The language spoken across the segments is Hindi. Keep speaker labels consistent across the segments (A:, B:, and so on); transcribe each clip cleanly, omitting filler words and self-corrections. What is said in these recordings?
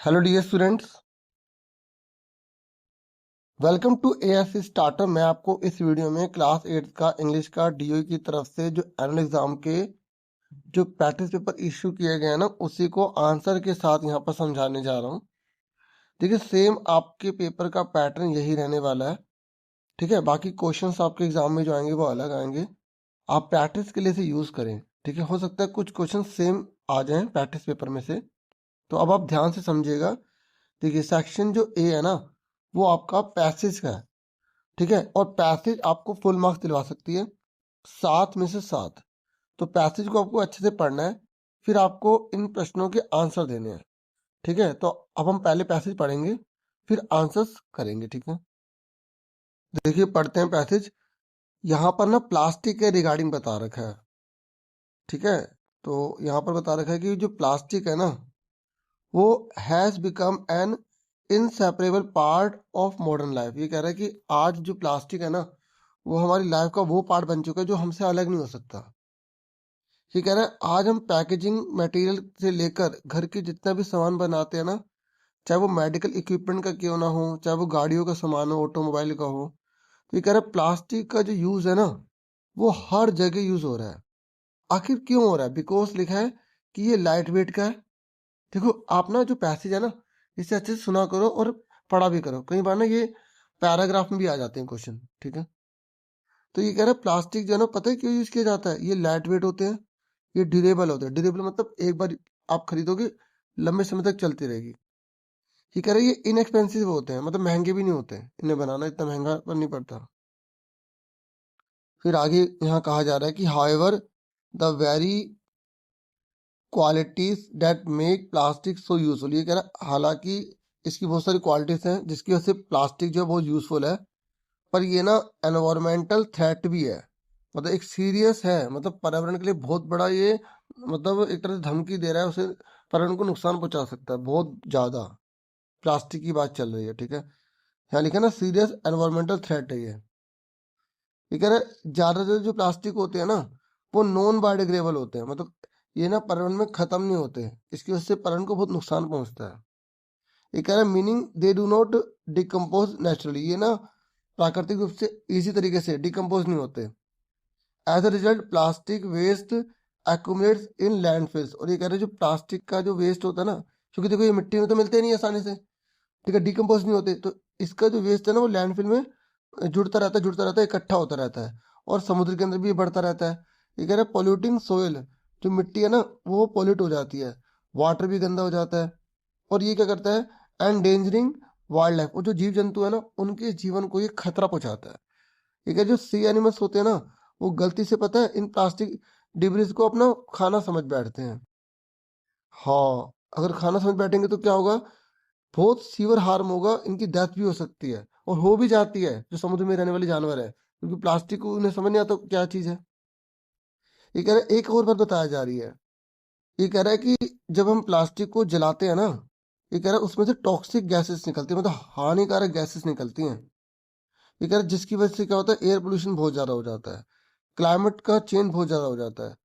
A: Hello dear students, welcome to ASC starter. मैं आपको इस वीडियो में क्लास 8 का इंग्लिश का डीओई की तरफ से जो एनुअल एग्जाम के जो प्रैक्टिस पेपर इश्यू किए गए हैं ना, उसी को आंसर के साथ यहाँ पर समझाने जा रहा हूँ। देखिए, सेम आपके पेपर का पैटर्न यही रहने वाला है। ठीक है, बाकी क्वेश्चंस आपके एग्जाम में जो आएंगे वो अलग आएंगे। आप प्रैक्टिस के लिए इसे यूज करें। ठीक है, हो सकता है कुछ क्वेश्चन सेम आ जाएं प्रैक्टिस पेपर में से, तो अब आप ध्यान से समझिएगा। देखिए, सेक्शन जो ए है ना, वो आपका पैसेज का है। ठीक है, और पैसेज आपको फुल मार्क्स दिलवा सकती है, 7 में से 7। तो पैसेज को आपको अच्छे से पढ़ना है, फिर आपको इन प्रश्नों के आंसर देने हैं। ठीक है, तो अब हम पहले पैसेज पढ़ेंगे, फिर आंसर्स करेंगे। ठीक है, देखिए पढ़ते हैं पैसेज। यहाँ पर ना प्लास्टिक के रिगार्डिंग बता रखा है। ठीक है, तो यहाँ पर बता रखा है कि जो प्लास्टिक है ना, वो has become an inseparable part of modern life. ये कह रहा है कि आज जो प्लास्टिक है ना, वो हमारी लाइफ का वो पार्ट बन चुका है जो हमसे अलग नहीं हो सकता। ये कह रहा है आज हम पैकेजिंग मटेरियल से लेकर घर के जितना भी सामान बनाते हैं ना, चाहे वो मेडिकल इक्विपमेंट का क्यों ना हो, चाहे वो गाड़ियों का सामान हो, ऑटोमोबाइल का हो, तो ये कह रहा है प्लास्टिक का जो यूज है ना, वो हर जगह यूज हो रहा है। आखिर क्यों हो रहा है? बिकॉज लिखा है कि ये लाइट वेट का है। देखो, आप ना जो पैसेज है ना, इसे अच्छे से सुना करो और पढ़ा भी करो। कई बार ना ये पैराग्राफ में भी आ जाते हैं क्वेश्चन। ठीक है, तो ये कह रहा है प्लास्टिक जो है ना, पता है क्यों यूज किया जाता है? ये लाइट वेट होते हैं, ये ड्यूरेबल होते हैं। ड्यूरेबल मतलब एक बार आप खरीदोगे, लंबे समय तक चलती रहेगी। ये कह रहा है ये इनएक्सपेंसिव होते हैं, मतलब महंगे भी नहीं होते हैं, इन्हें बनाना इतना महंगा पर नहीं पड़ता। फिर आगे यहाँ कहा जा रहा है कि however the very qualities that make plastic so useful. ये कह रहा है हालांकि इसकी बहुत सारी क्वालिटीज हैं जिसकी वजह से प्लास्टिक जो है बहुत यूजफुल है, पर ये ना एनवायरमेंटल थ्रेट भी है। मतलब एक सीरियस है, मतलब पर्यावरण के लिए बहुत बड़ा ये, मतलब एक तरह से धमकी दे रहा है उसे, पर्यावरण को नुकसान पहुंचा सकता है बहुत ज्यादा। प्लास्टिक की बात चल रही है। ठीक है, यहाँ लिखा है ना सीरियस एनवायरमेंटल थ्रेट है ये कह रहा है ज्यादातर जो प्लास्टिक होते हैं ना, वो नॉन बायोडिग्रेडेबल होते हैं। मतलब ये ना पर्यावरण में खत्म नहीं होते, इसकी वजह से पर्यावरण को बहुत नुकसान पहुंचता है। ये कह रहा है meaning they do not decompose naturally. ये ना प्राकृतिक रूप से इसी तरीके से डिकम्पोज नहीं होते। As a result plastic waste accumulates in landfills. और ये कह रहे हैं जो प्लास्टिक का जो वेस्ट होता है ना, क्योंकि देखो ये मिट्टी में तो मिलते नहीं आसानी से। ठीक है, डिकम्पोज नहीं होते, तो इसका जो वेस्ट है ना, वो लैंडफिल में जुड़ता रहता है, इकट्ठा होता रहता है, और समुद्र के अंदर भी बढ़ता रहता है। ये कह रहे हैं पोल्यूटिंग सोयल, जो मिट्टी है ना, वो पोल्यूट हो जाती है, वाटर भी गंदा हो जाता है। और ये क्या करता है, एंडेंजरिंग वाइल्ड लाइफ, और जो जीव जंतु है ना, उनके जीवन को ये खतरा पहुंचाता है। ये क्या, जो सी एनिमल्स होते हैं ना, वो गलती से पता है इन प्लास्टिक डिब्रिस को अपना खाना समझ बैठते हैं। हाँ, अगर खाना समझ बैठेंगे तो क्या होगा, बहुत सीवर हार्म होगा, इनकी डेथ भी हो सकती है, और हो भी जाती है जो समुद्र में रहने वाले जानवर है, क्योंकि प्लास्टिक को उन्हें समझ नहीं आता क्या चीज है। ये कह रहा है एक और बात बताया जा रही है। ये कह रहा है कि जब हम प्लास्टिक को जलाते हैं ना, ये कह रहा है उसमें से टॉक्सिक गैसेस निकलती है, मतलब हानिकारक गैसेस निकलती हैं। ये कह रहा है जिसकी वजह से क्या होता है, एयर पोल्यूशन बहुत ज्यादा हो जाता है, क्लाइमेट का चेंज बहुत ज्यादा हो जाता है।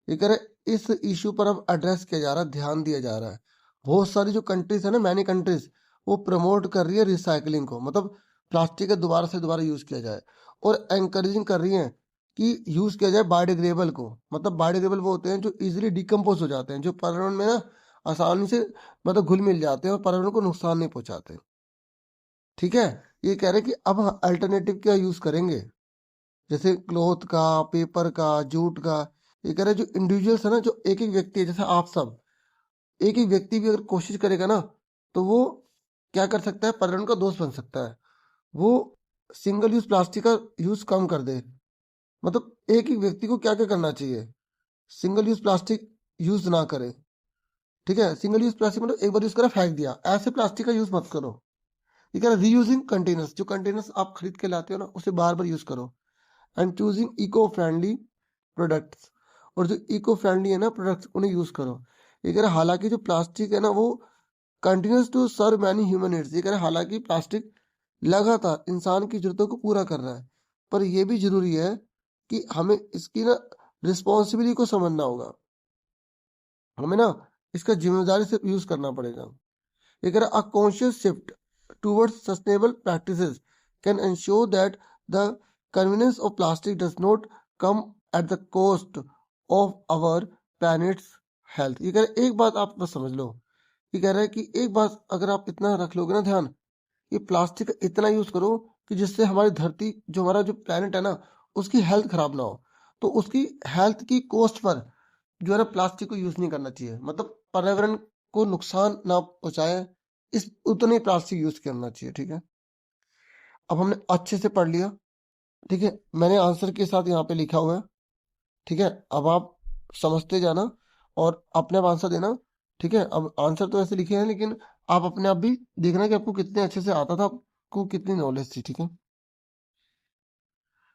A: ये कह रहे हैं इस इशू पर अब एड्रेस किया जा रहा है, ध्यान दिया जा रहा है। बहुत सारी जो कंट्रीज है ना, मैनी कंट्रीज, वो प्रमोट कर रही है रिसाइकलिंग को, मतलब प्लास्टिक का दोबारा से दोबारा यूज किया जाए, और एंकरेजिंग कर रही हैं कि यूज किया जाए बायोडिग्रेडेबल को। मतलब बायोडिग्रेडेबल वो होते हैं जो इजीली डिकम्पोज हो जाते हैं, जो पर्यावरण में ना आसानी से मतलब घुल मिल जाते हैं और पर्यावरण को नुकसान नहीं पहुंचाते। ठीक है, ये कह रहे हैं कि अब अल्टरनेटिव क्या यूज करेंगे, जैसे क्लोथ का, पेपर का, जूट का। ये कह रहे हैं जो इंडिविजुअल्स है ना, जो एक एक व्यक्ति है, जैसे आप सब, एक एक व्यक्ति भी अगर कोशिश करेगा ना, तो वो क्या कर सकता है, पर्यावरण का दोस्त बन सकता है। वो सिंगल यूज प्लास्टिक का यूज कम कर दे। मतलब एक एक व्यक्ति को क्या क्या करना चाहिए, सिंगल यूज प्लास्टिक यूज ना करे। ठीक है, सिंगल यूज प्लास्टिक मतलब एक बार यूज करा फेंक दिया, ऐसे प्लास्टिक का यूज मत करो। ये कह रहा है रीयूजिंग कंटेनर्स, जो कंटेनर्स आप खरीद के लाते हो ना, उसे बार बार यूज करो। And choosing eco friendly products, और जो इको फ्रेंडली है ना प्रोडक्ट्स, उन्हें यूज करो। ये कह रहे हैं हालांकि जो प्लास्टिक है ना, वो continues to serve many human needs. ये कह रहे हैं हालांकि प्लास्टिक लगातार इंसान की जरूरतों को पूरा कर रहा है, पर यह भी जरूरी है कि हमें इसकी ना रिस्पॉन्सिबिलिटी को समझना होगा। हमें ना इसका जिम्मेदारी से यूज करना पड़ेगा। ये कह रहा है, a conscious shift towards sustainable practices can ensure that the convenience of plastic does not come at the cost of our planet's health. ये कह रहा है, एक बात आप बस समझ लो, ये कह रहा है कि एक बात अगर आप इतना रख लोगे ना ध्यान, ये प्लास्टिक का इतना यूज करो कि जिससे हमारी धरती, जो हमारा जो प्लेनेट है ना, उसकी हेल्थ खराब ना हो। तो उसकी हेल्थ की कॉस्ट पर जो है ना प्लास्टिक को यूज नहीं करना चाहिए, मतलब पर्यावरण को नुकसान ना पहुंचाए, इस उतने प्लास्टिक यूज करना चाहिए। ठीक है, अब हमने अच्छे से पढ़ लिया। ठीक है, मैंने आंसर के साथ यहाँ पे लिखा हुआ है। ठीक है, अब आप समझते जाना और अपने आप आंसर देना। ठीक है, अब आंसर तो ऐसे लिखे हैं, लेकिन आप अपने आप भी देखना कि आपको कितने अच्छे से आता था, आपको कितनी नॉलेज थी। ठीक है,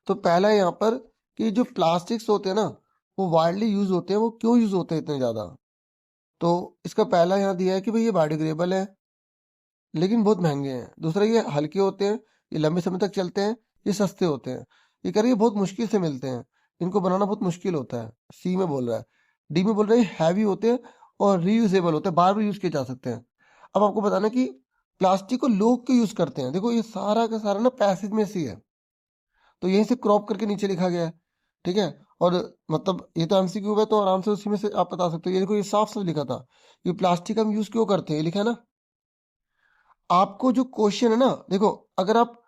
A: तो पहला है यहाँ पर कि जो प्लास्टिक्स होते हैं ना, वो वाइडली यूज होते हैं। वो क्यों यूज होते हैं इतने ज्यादा? तो इसका पहला यहाँ दिया है कि भाई ये बायोडिग्रेडेबल है, लेकिन बहुत महंगे हैं। दूसरा, ये हल्के होते हैं, ये लंबे समय तक चलते हैं, ये सस्ते होते हैं। ये कह रही है बहुत मुश्किल से मिलते हैं, इनको बनाना बहुत मुश्किल होता है। सी में बोल रहा है। डी में बोल रहा है हैवी होते हैं और रीयूजेबल होते हैं, बार बार यूज किए जा सकते हैं। अब आपको बताना कि प्लास्टिक को लोग क्यों यूज करते हैं। देखो, ये सारा का सारा ना पैसेज में से ही है, तो यहीं से क्रॉप करके नीचे लिखा गया है। ठीक है, और मतलब ये तो एमसीक्यू है, तो आराम से उसी में से आप बता सकते हो। ये देखो, ये साफ साफ लिखा था कि प्लास्टिक हम यूज क्यों करते हैं, ये लिखा है ना। आपको जो क्वेश्चन है ना, देखो, अगर आप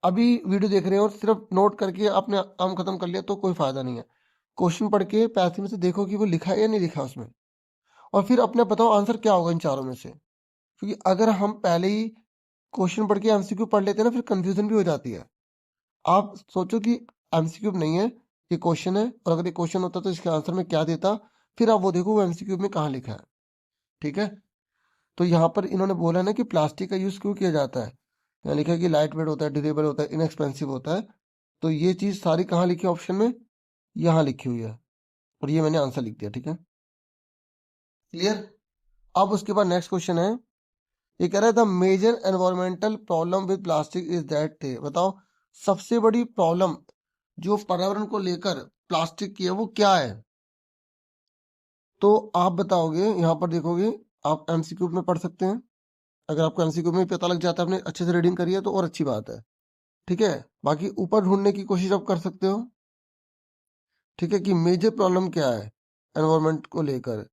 A: अभी वीडियो देख रहे हो और सिर्फ नोट करके आपने काम खत्म कर लिया तो कोई फायदा नहीं है। क्वेश्चन पढ़ के पैसे में से देखो कि वो लिखा है या नहीं लिखा उसमें, और फिर अपने बताओ आंसर क्या होगा इन चारों में से। क्योंकि अगर हम पहले ही क्वेश्चन पढ़ के एमसीक्यू पढ़ लेते हैं ना, फिर कंफ्यूजन भी हो जाती है। आप सोचो कि एमसीक्यू नहीं है, ये क्वेश्चन है, और अगर ये क्वेश्चन होता तो इसके आंसर में क्या देता, फिर आप वो देखो वो एमसीक्यू में कहाँ लिखा है। ठीक है, तो यहाँ पर इन्होंने बोला ना कि प्लास्टिक का यूज क्यों किया जाता है। यहाँ लिखा है कि लाइट वेट होता है, ड्यूरेबल होता है, इनएक्सपेंसिव होता है। तो ये चीज सारी कहाँ लिखी है ऑप्शन में, यहाँ लिखी हुई है, और ये मैंने आंसर लिख दिया। ठीक है, क्लियर। अब उसके बाद नेक्स्ट क्वेश्चन है, ये कह रहा है the major environmental problem with plastic is that they. बताओ, सबसे बड़ी प्रॉब्लम जो पर्यावरण को लेकर प्लास्टिक की है वो क्या है। तो आप बताओगे, यहाँ पर देखोगे, आप एमसीक्यू में पढ़ सकते हैं। अगर आपको एमसीक्यू में पता लग जाता है, आपने अच्छे से रीडिंग करी है तो और अच्छी बात है। ठीक है, बाकी ऊपर ढूंढने की कोशिश आप कर सकते हो। ठीक है, कि मेजर प्रॉब्लम क्या है एनवायरमेंट को लेकर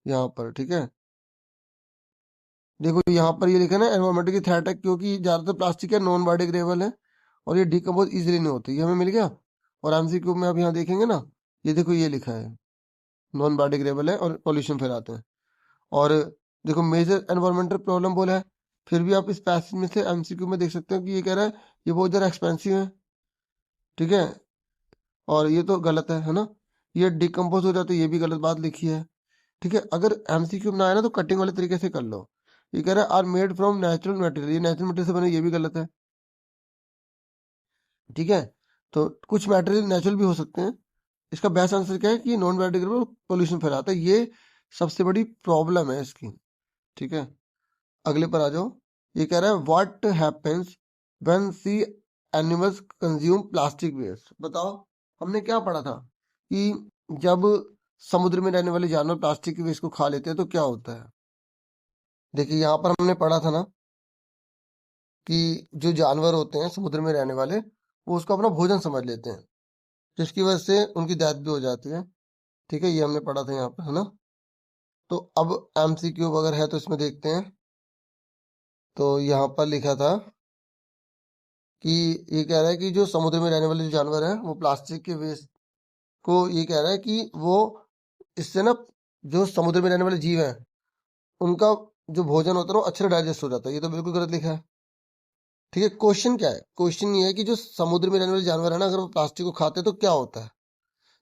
A: यहाँ पर। ठीक है, देखो यहाँ पर ये लिखा है ना, एनवायरमेंट की थ्रेट है क्योंकि ज्यादातर प्लास्टिक है नॉन बायोडिग्रेडेबल है और ये डिकम्पोज इजीली नहीं होती। ये हमें मिल गया। और एमसीक्यू में आप यहाँ देखेंगे ना, ये देखो ये लिखा है नॉन बायोडिग्रेडेबल है और पॉल्यूशन फैलाते हैं। और देखो, मेजर एनवायरमेंटल प्रॉब्लम बोला है। फिर भी आप इस पैसेज में से एमसीक्यू में देख सकते हो कि ये कह रहा है ये बहुत ज़्यादा एक्सपेंसिव है। ठीक है, और ये तो गलत है ना। ये डिकम्पोज हो जाता है, ये भी गलत बात लिखी है। ठीक है, अगर एमसीक्यू में ना आए ना तो कटिंग वाले तरीके से कर लो। ये कह रहा है are made from natural material, ये नेचुरल मटेरियल से बने, ये भी गलत है। ठीक है, तो कुछ मटेरियल नेचुरल भी हो सकते हैं। इसका बेस्ट आंसर क्या है कि नॉन बायोडिग्रेडेबल पोल्यूशन फैलाता है, ये सबसे बड़ी प्रॉब्लम है इसकी। ठीक है, अगले पर आ जाओ। ये कह रहा है what happens when sea animals consume plastic waste. बताओ, हमने क्या पढ़ा था कि जब समुद्र में रहने वाले जानवर प्लास्टिक की वेस्ट को खा लेते हैं तो क्या होता है। देखिए, यहाँ पर हमने पढ़ा था ना कि जो जानवर होते हैं समुद्र में रहने वाले, वो उसको अपना भोजन समझ लेते हैं, जिसकी वजह से उनकी डेथ भी हो जाती है। ठीक है, ये हमने पढ़ा था यहाँ पर, है ना। तो अब एमसीक्यू वगैरह है तो इसमें देखते हैं। तो यहाँ पर लिखा था कि ये कह रहा है कि जो समुद्र में रहने वाले जो जानवर हैं वो प्लास्टिक के वेस्ट को, ये कह रहा है कि वो इससे ना, जो समुद्र में रहने वाले जीव हैं उनका जो भोजन होता है वो अच्छे से डाइजेस्ट हो जाता है। ये तो बिल्कुल गलत लिखा है। ठीक है, क्वेश्चन क्या है, क्वेश्चन ये है कि जो समुद्र में रहने वाले जानवर है ना, अगर वो प्लास्टिक को खाते हैं तो क्या होता है।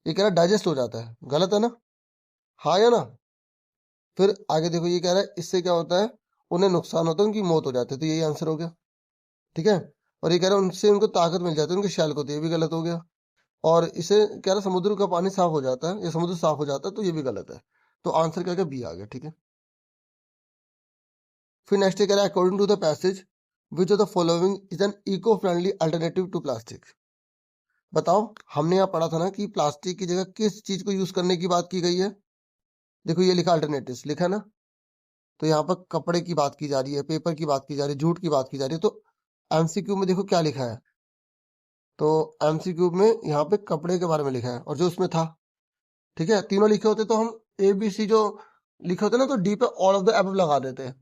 A: ये कह रहा है डाइजेस्ट हो जाता है, गलत है ना, हाँ या ना। फिर आगे देखो, ये कह रहा है इससे क्या होता है, उन्हें नुकसान होता है, उनकी मौत हो जाती है, तो यही आंसर हो गया। ठीक है, और ये कह रहा है उनसे उनको ताकत मिल जाती है, उनके शैल को, तो ये भी गलत हो गया। और इसे कह रहा समुद्र का पानी साफ हो जाता है या समुद्र साफ हो जाता है, तो ये भी गलत है। तो आंसर क्या क्या बी आ गया। ठीक है, फिर नेक्स्ट कह रहा है according to the passage which of the following is an eco friendly alternative to plastic. बताओ, हमने यहाँ पढ़ा था ना कि प्लास्टिक की जगह किस चीज को यूज करने की बात की गई है। देखो, ये लिखा अल्टरनेटिव लिखा है ना, तो यहाँ पर कपड़े की बात की जा रही है, पेपर की बात की जा रही है, जूट की बात की जा रही है। तो एमसीक्यू में देखो क्या लिखा है, तो एमसीक्यू में यहाँ पे कपड़े के बारे में लिखा है और जो उसमें था, ठीक है, तीनों लिखे होते तो हम ए बी सी जो लिखे होते ना तो डी पे ऑल ऑफ द एबव लगा देते हैं।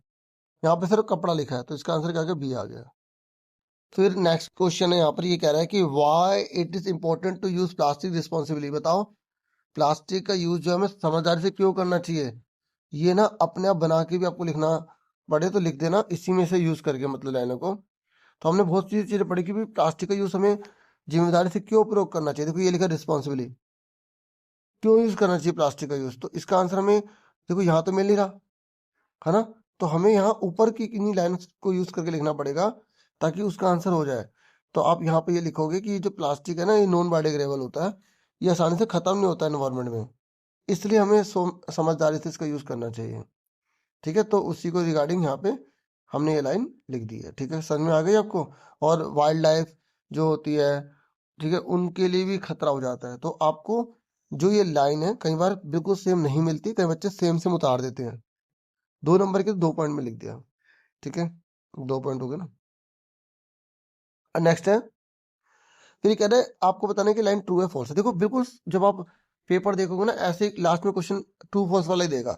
A: यहाँ पे सिर्फ कपड़ा लिखा है तो इसका आंसर क्या आ गया, बी आ गया। फिर नेक्स्ट क्वेश्चन है, यहाँ पर ये कह रहा है कि why it is important to use plastic responsibly. बताओ प्लास्टिक का यूज जो है हमें समझदारी से क्यों करना चाहिए। ये ना अपने आप बना के भी आपको लिखना पड़े तो लिख देना इसी में से यूज करके, मतलब लाइनों को। तो हमने बहुत सी चीजें पढ़ी कि भी प्लास्टिक का यूज हमें जिम्मेदारी से क्यों प्रयोग करना चाहिए। देखो ये लिखा रिस्पॉन्सिबली, क्यों यूज करना चाहिए प्लास्टिक का यूज, तो इसका आंसर हमें देखो यहाँ तो मिल नहीं रहा है ना, तो हमें यहाँ ऊपर की किन्हीं लाइन को यूज करके लिखना पड़ेगा ताकि उसका आंसर हो जाए। तो आप यहाँ पे ये लिखोगे कि जो प्लास्टिक है ना ये नॉन बायोडिग्रेडेबल होता है, ये आसानी से खत्म नहीं होता एनवायरमेंट में, इसलिए हमें समझदारी से इसका यूज करना चाहिए। ठीक है, तो उसी को रिगार्डिंग यहाँ पे हमने ये लाइन लिख दी है। ठीक है, समझ में आ गई आपको। और वाइल्ड लाइफ जो होती है, ठीक है, उनके लिए भी खतरा हो जाता है। तो आपको जो ये लाइन है कई बार बिल्कुल सेम नहीं मिलती, कई बच्चे सेम सेम उतार देते हैं, 2 नंबर के 2 पॉइंट में लिख दिया। ठीक है, 2 पॉइंट हो गए ना। नेक्स्ट है, फिर ये कह रहे हैं आपको बताने की लाइन ट्रू है फॉल्स है। देखो बिल्कुल जब आप पेपर देखोगे ना ऐसे लास्ट में क्वेश्चन ट्रू फॉल्स वाला ही देगा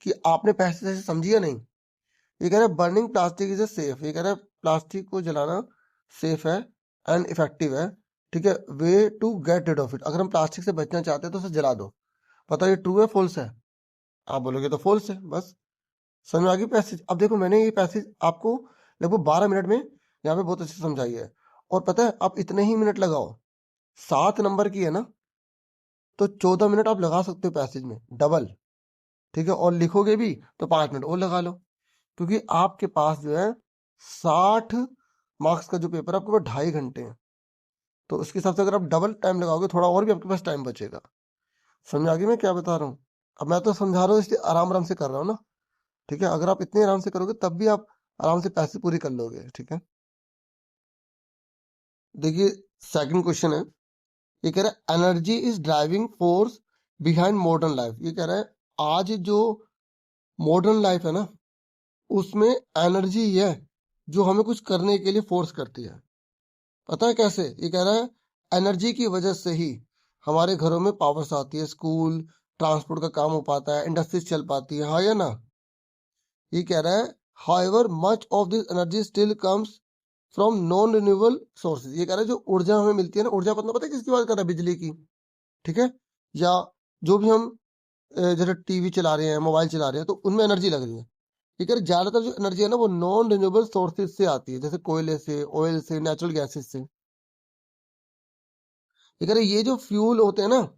A: कि आपने पैसे से समझी या नहीं। ये कह रहा है burning plastic is a safe, ये कह रहा है प्लास्टिक को जलाना सेफ है एंड इफेक्टिव है। ठीक है, way to get rid of it, अगर हम प्लास्टिक से बचना चाहते हैं तो उसे जला दो। पता ये ट्रू है फॉल्स है, आप बोलोगे तो फॉल्स है। बस समझ में आ गई पैसेज। अब देखो मैंने ये पैसेज आपको लगभग 12 मिनट में यहाँ पे बहुत अच्छे से समझाई है, और पता है आप इतने ही मिनट लगाओ, 7 नंबर की है ना, तो 14 मिनट आप लगा सकते हो पैसेज में डबल। ठीक है, और लिखोगे भी तो 5 मिनट और लगा लो, क्योंकि आपके पास जो है 60 मार्क्स का जो पेपर है आपके पास 2.5 घंटे हैं। तो उसके हिसाब से अगर आप डबल टाइम लगाओगे थोड़ा और भी आपके पास टाइम बचेगा। समझ आ गई मैं क्या बता रहा हूँ। अब मैं तो समझा रहा हूँ इसलिए आराम आराम से कर रहा हूँ ना। ठीक है, अगर आप इतने आराम से करोगे तब भी आप आराम से पैसे पूरी कर लोगे। ठीक है, देखिए सेकंड क्वेश्चन है, ये कह रहा है energy is driving force behind modern life. ये कह रहा है आज जो मॉडर्न लाइफ है ना उसमें एनर्जी है जो हमें कुछ करने के लिए फोर्स करती है। पता है कैसे, ये कह रहा है एनर्जी की वजह से ही हमारे घरों में पावर्स आती है, स्कूल ट्रांसपोर्ट का काम हो पाता है, इंडस्ट्रीज चल पाती है, हाँ या ना। ये कह रहा है however much of this energy still comes from non renewable sources. ये कह रहा है जो ऊर्जा हमें मिलती है ना, ऊर्जा पता है किसकी बात कर रहा है, बिजली की। ठीक है, या जो भी हम जैसे टीवी चला रहे हैं, मोबाइल चला रहे हैं, तो उनमें एनर्जी लग रही है। ये कह रहे ज्यादातर जो एनर्जी है ना वो नॉन रिन्यूएबल सोर्सेज से आती है, जैसे कोयले से, ऑयल से, नेचुरल गैसेस से। ये कह रहे ये जो फ्यूल होते हैं ना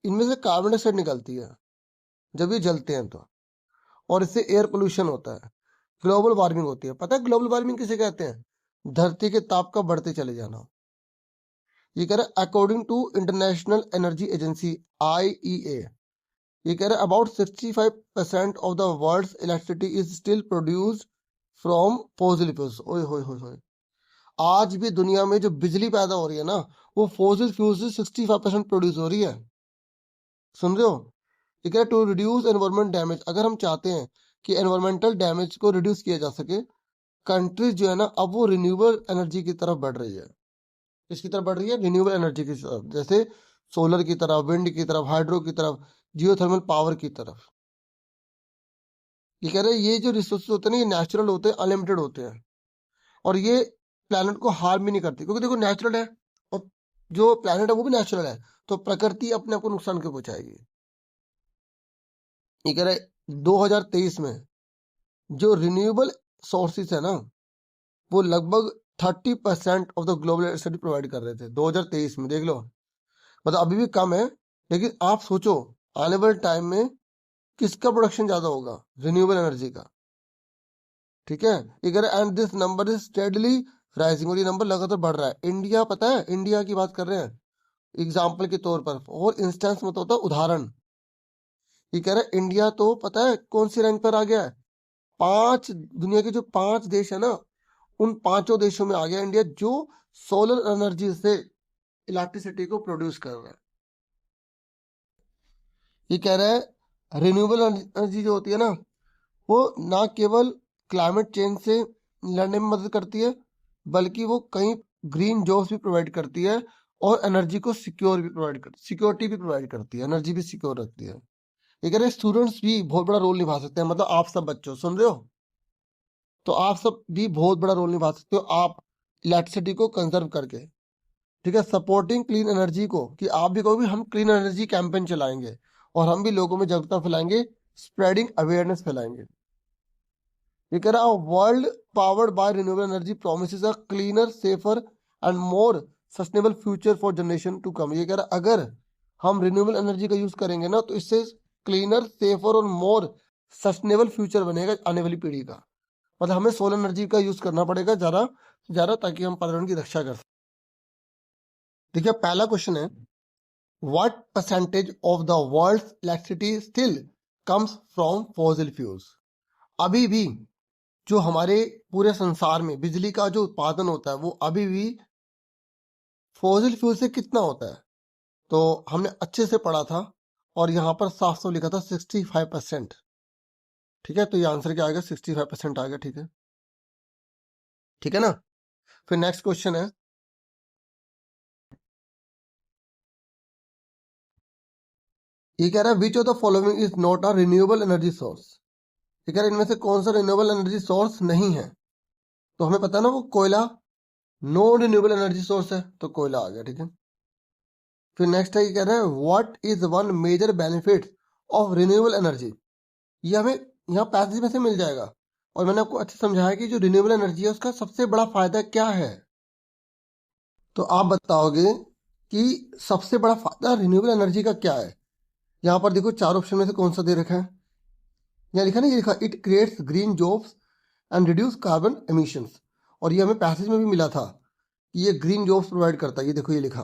A: इनमें से कार्बन डाइऑक्साइड निकलती है जब ये जलते हैं तो, और इससे एयर पोल्यूशन होता है, ग्लोबल वार्मिंग होती है। पता है ग्लोबल वार्मिंग किसे कहते हैं, धरती के ताप का बढ़ते चले जाना। ये कह रहा है according to international energy agency IEA, ये कह रहा है about 65% of the world's electricity is still produced from fossil fuels. ओए होए होए होए, आज भी दुनिया में जो बिजली पैदा हो रही है ना वो फॉसिल फ्यूल से 65% प्रोड्यूस हो रही है। सुन रहे हो, ये कह रहा है टू रिड्यूस एनवायरमेंट डैमेज, अगर हम चाहते हैं कि एनवायरमेंटल डैमेज को रिड्यूस किया जा सके, कंट्रीज जो है ना अब वो रिन्यूएबल एनर्जी की तरफ बढ़ रही है। किसकी तरफ बढ़ रही है, रिन्यूएबल एनर्जी की तरफ, जैसे सोलर की तरफ, विंड की तरफ, हाइड्रो की तरफ, जियोथर्मल पावर की तरफ। ये कह रहे हैं ये जो रिसोर्सेज होते हैं ना ये नेचुरल होते हैं, अनलिमिटेड होते हैं, और ये प्लैनेट को हार्म भी नहीं करते, क्योंकि देखो नेचुरल है और जो प्लैनेट है वो भी नेचुरल है, तो प्रकृति अपने आप को नुकसान क्यों पहुंचाएगी। ये कह रहे 2023 में जो रिन्यूएबल सोर्सेज है ना वो लगभग 30% of the global electricity provide कर रहे थे 2023 में, देख लो। मतलब अभी भी कम है, लेकिन आप सोचो आने वाले टाइम में किसका प्रोडक्शन ज्यादा होगा, रिन्यूएबल एनर्जी का। ठीक है, ये कह रहे and this number is steadily rising, और ये नंबर लगातार बढ़ रहा है। इंडिया, पता है इंडिया की बात कर रहे हैं एग्जाम्पल के तौर पर, और इंस्टेंस मत होता उदाहरण। ये कह रहा है इंडिया तो पता है कौन सी रैंक पर आ गया है, 5 दुनिया के जो 5 देश है ना उन 5 देशों में आ गया इंडिया जो सोलर एनर्जी से इलेक्ट्रिसिटी को प्रोड्यूस कर रहा है। ये कह रहा है रिन्यूएबल एनर्जी जो होती है ना वो ना केवल क्लाइमेट चेंज से लड़ने में मदद करती है, बल्कि वो कई ग्रीन जॉब्स भी प्रोवाइड करती है और एनर्जी को सिक्योरिटी भी प्रोवाइड करती है, एनर्जी भी सिक्योर रखती है। ये कह रहे स्टूडेंट्स भी बहुत बड़ा रोल निभा सकते हैं, मतलब आप सब बच्चों सुन रहे हो, तो आप सब भी बहुत बड़ा रोल निभा सकते हो आप इलेक्ट्रिसिटी को कंजर्व करके। ठीक है, सपोर्टिंग क्लीन एनर्जी को, कि आप भी कहोगे हम क्लीन एनर्जी कैंपेन चलाएंगे और हम भी लोगों में जागरूकता फैलाएंगे, स्प्रेडिंग अवेयरनेस फैलाएंगे। ये कह रहा world powered by renewable energy promises a cleaner, safer and more sustainable future for generation to come. ये कह रहा अगर हम रिन्यूएबल एनर्जी का यूज करेंगे ना, तो इससे क्लीनर, सेफर और मोर सस्टेनेबल फ्यूचर बनेगा आने वाली पीढ़ी का। मतलब हमें सोलर एनर्जी का यूज करना पड़ेगा ज्यादा से ज्यादा, ताकि हम पर्यावरण की रक्षा कर सकें। देखिए पहला क्वेश्चन है, what percentage of the world's electricity still comes from fossil fuels. अभी भी जो हमारे पूरे संसार में बिजली का जो उत्पादन होता है वो अभी भी फॉसिल फ्यूल से कितना होता है। तो हमने अच्छे से पढ़ा था और यहाँ पर साफ साफ लिखा था 65%। ठीक है, तो ये आंसर क्या आएगा, 65% आ गया। ठीक है, ठीक है ना। फिर नेक्स्ट क्वेश्चन है, ये कह रहा है विच of the following is not a renewable energy source. ये कह रहा है इनमें से कौन सा रिन्यूएबल एनर्जी सोर्स नहीं है। तो हमें पता है ना वो कोयला नॉन रिन्यूएबल एनर्जी सोर्स है, तो कोयला आ गया। ठीक है, फिर नेक्स्ट है, ये कह रहा है what is one major benefit of renewable energy. ये हमें यहाँ पैसेज में से मिल जाएगा और मैंने आपको अच्छे समझाया कि जो रिन्यूएबल एनर्जी है उसका सबसे बड़ा फायदा क्या है। तो आप बताओगे कि सबसे बड़ा फायदा रिन्यूएबल एनर्जी का क्या है। यहाँ पर देखो चार ऑप्शन में से कौन सा दे रखा है, यहाँ लिखा ना, ये लिखा it creates green jobs and reduce carbon emissions. और ये हमें पैसेज में भी मिला था कि ये ग्रीन जॉब्स प्रोवाइड करता है। ये देखो ये लिखा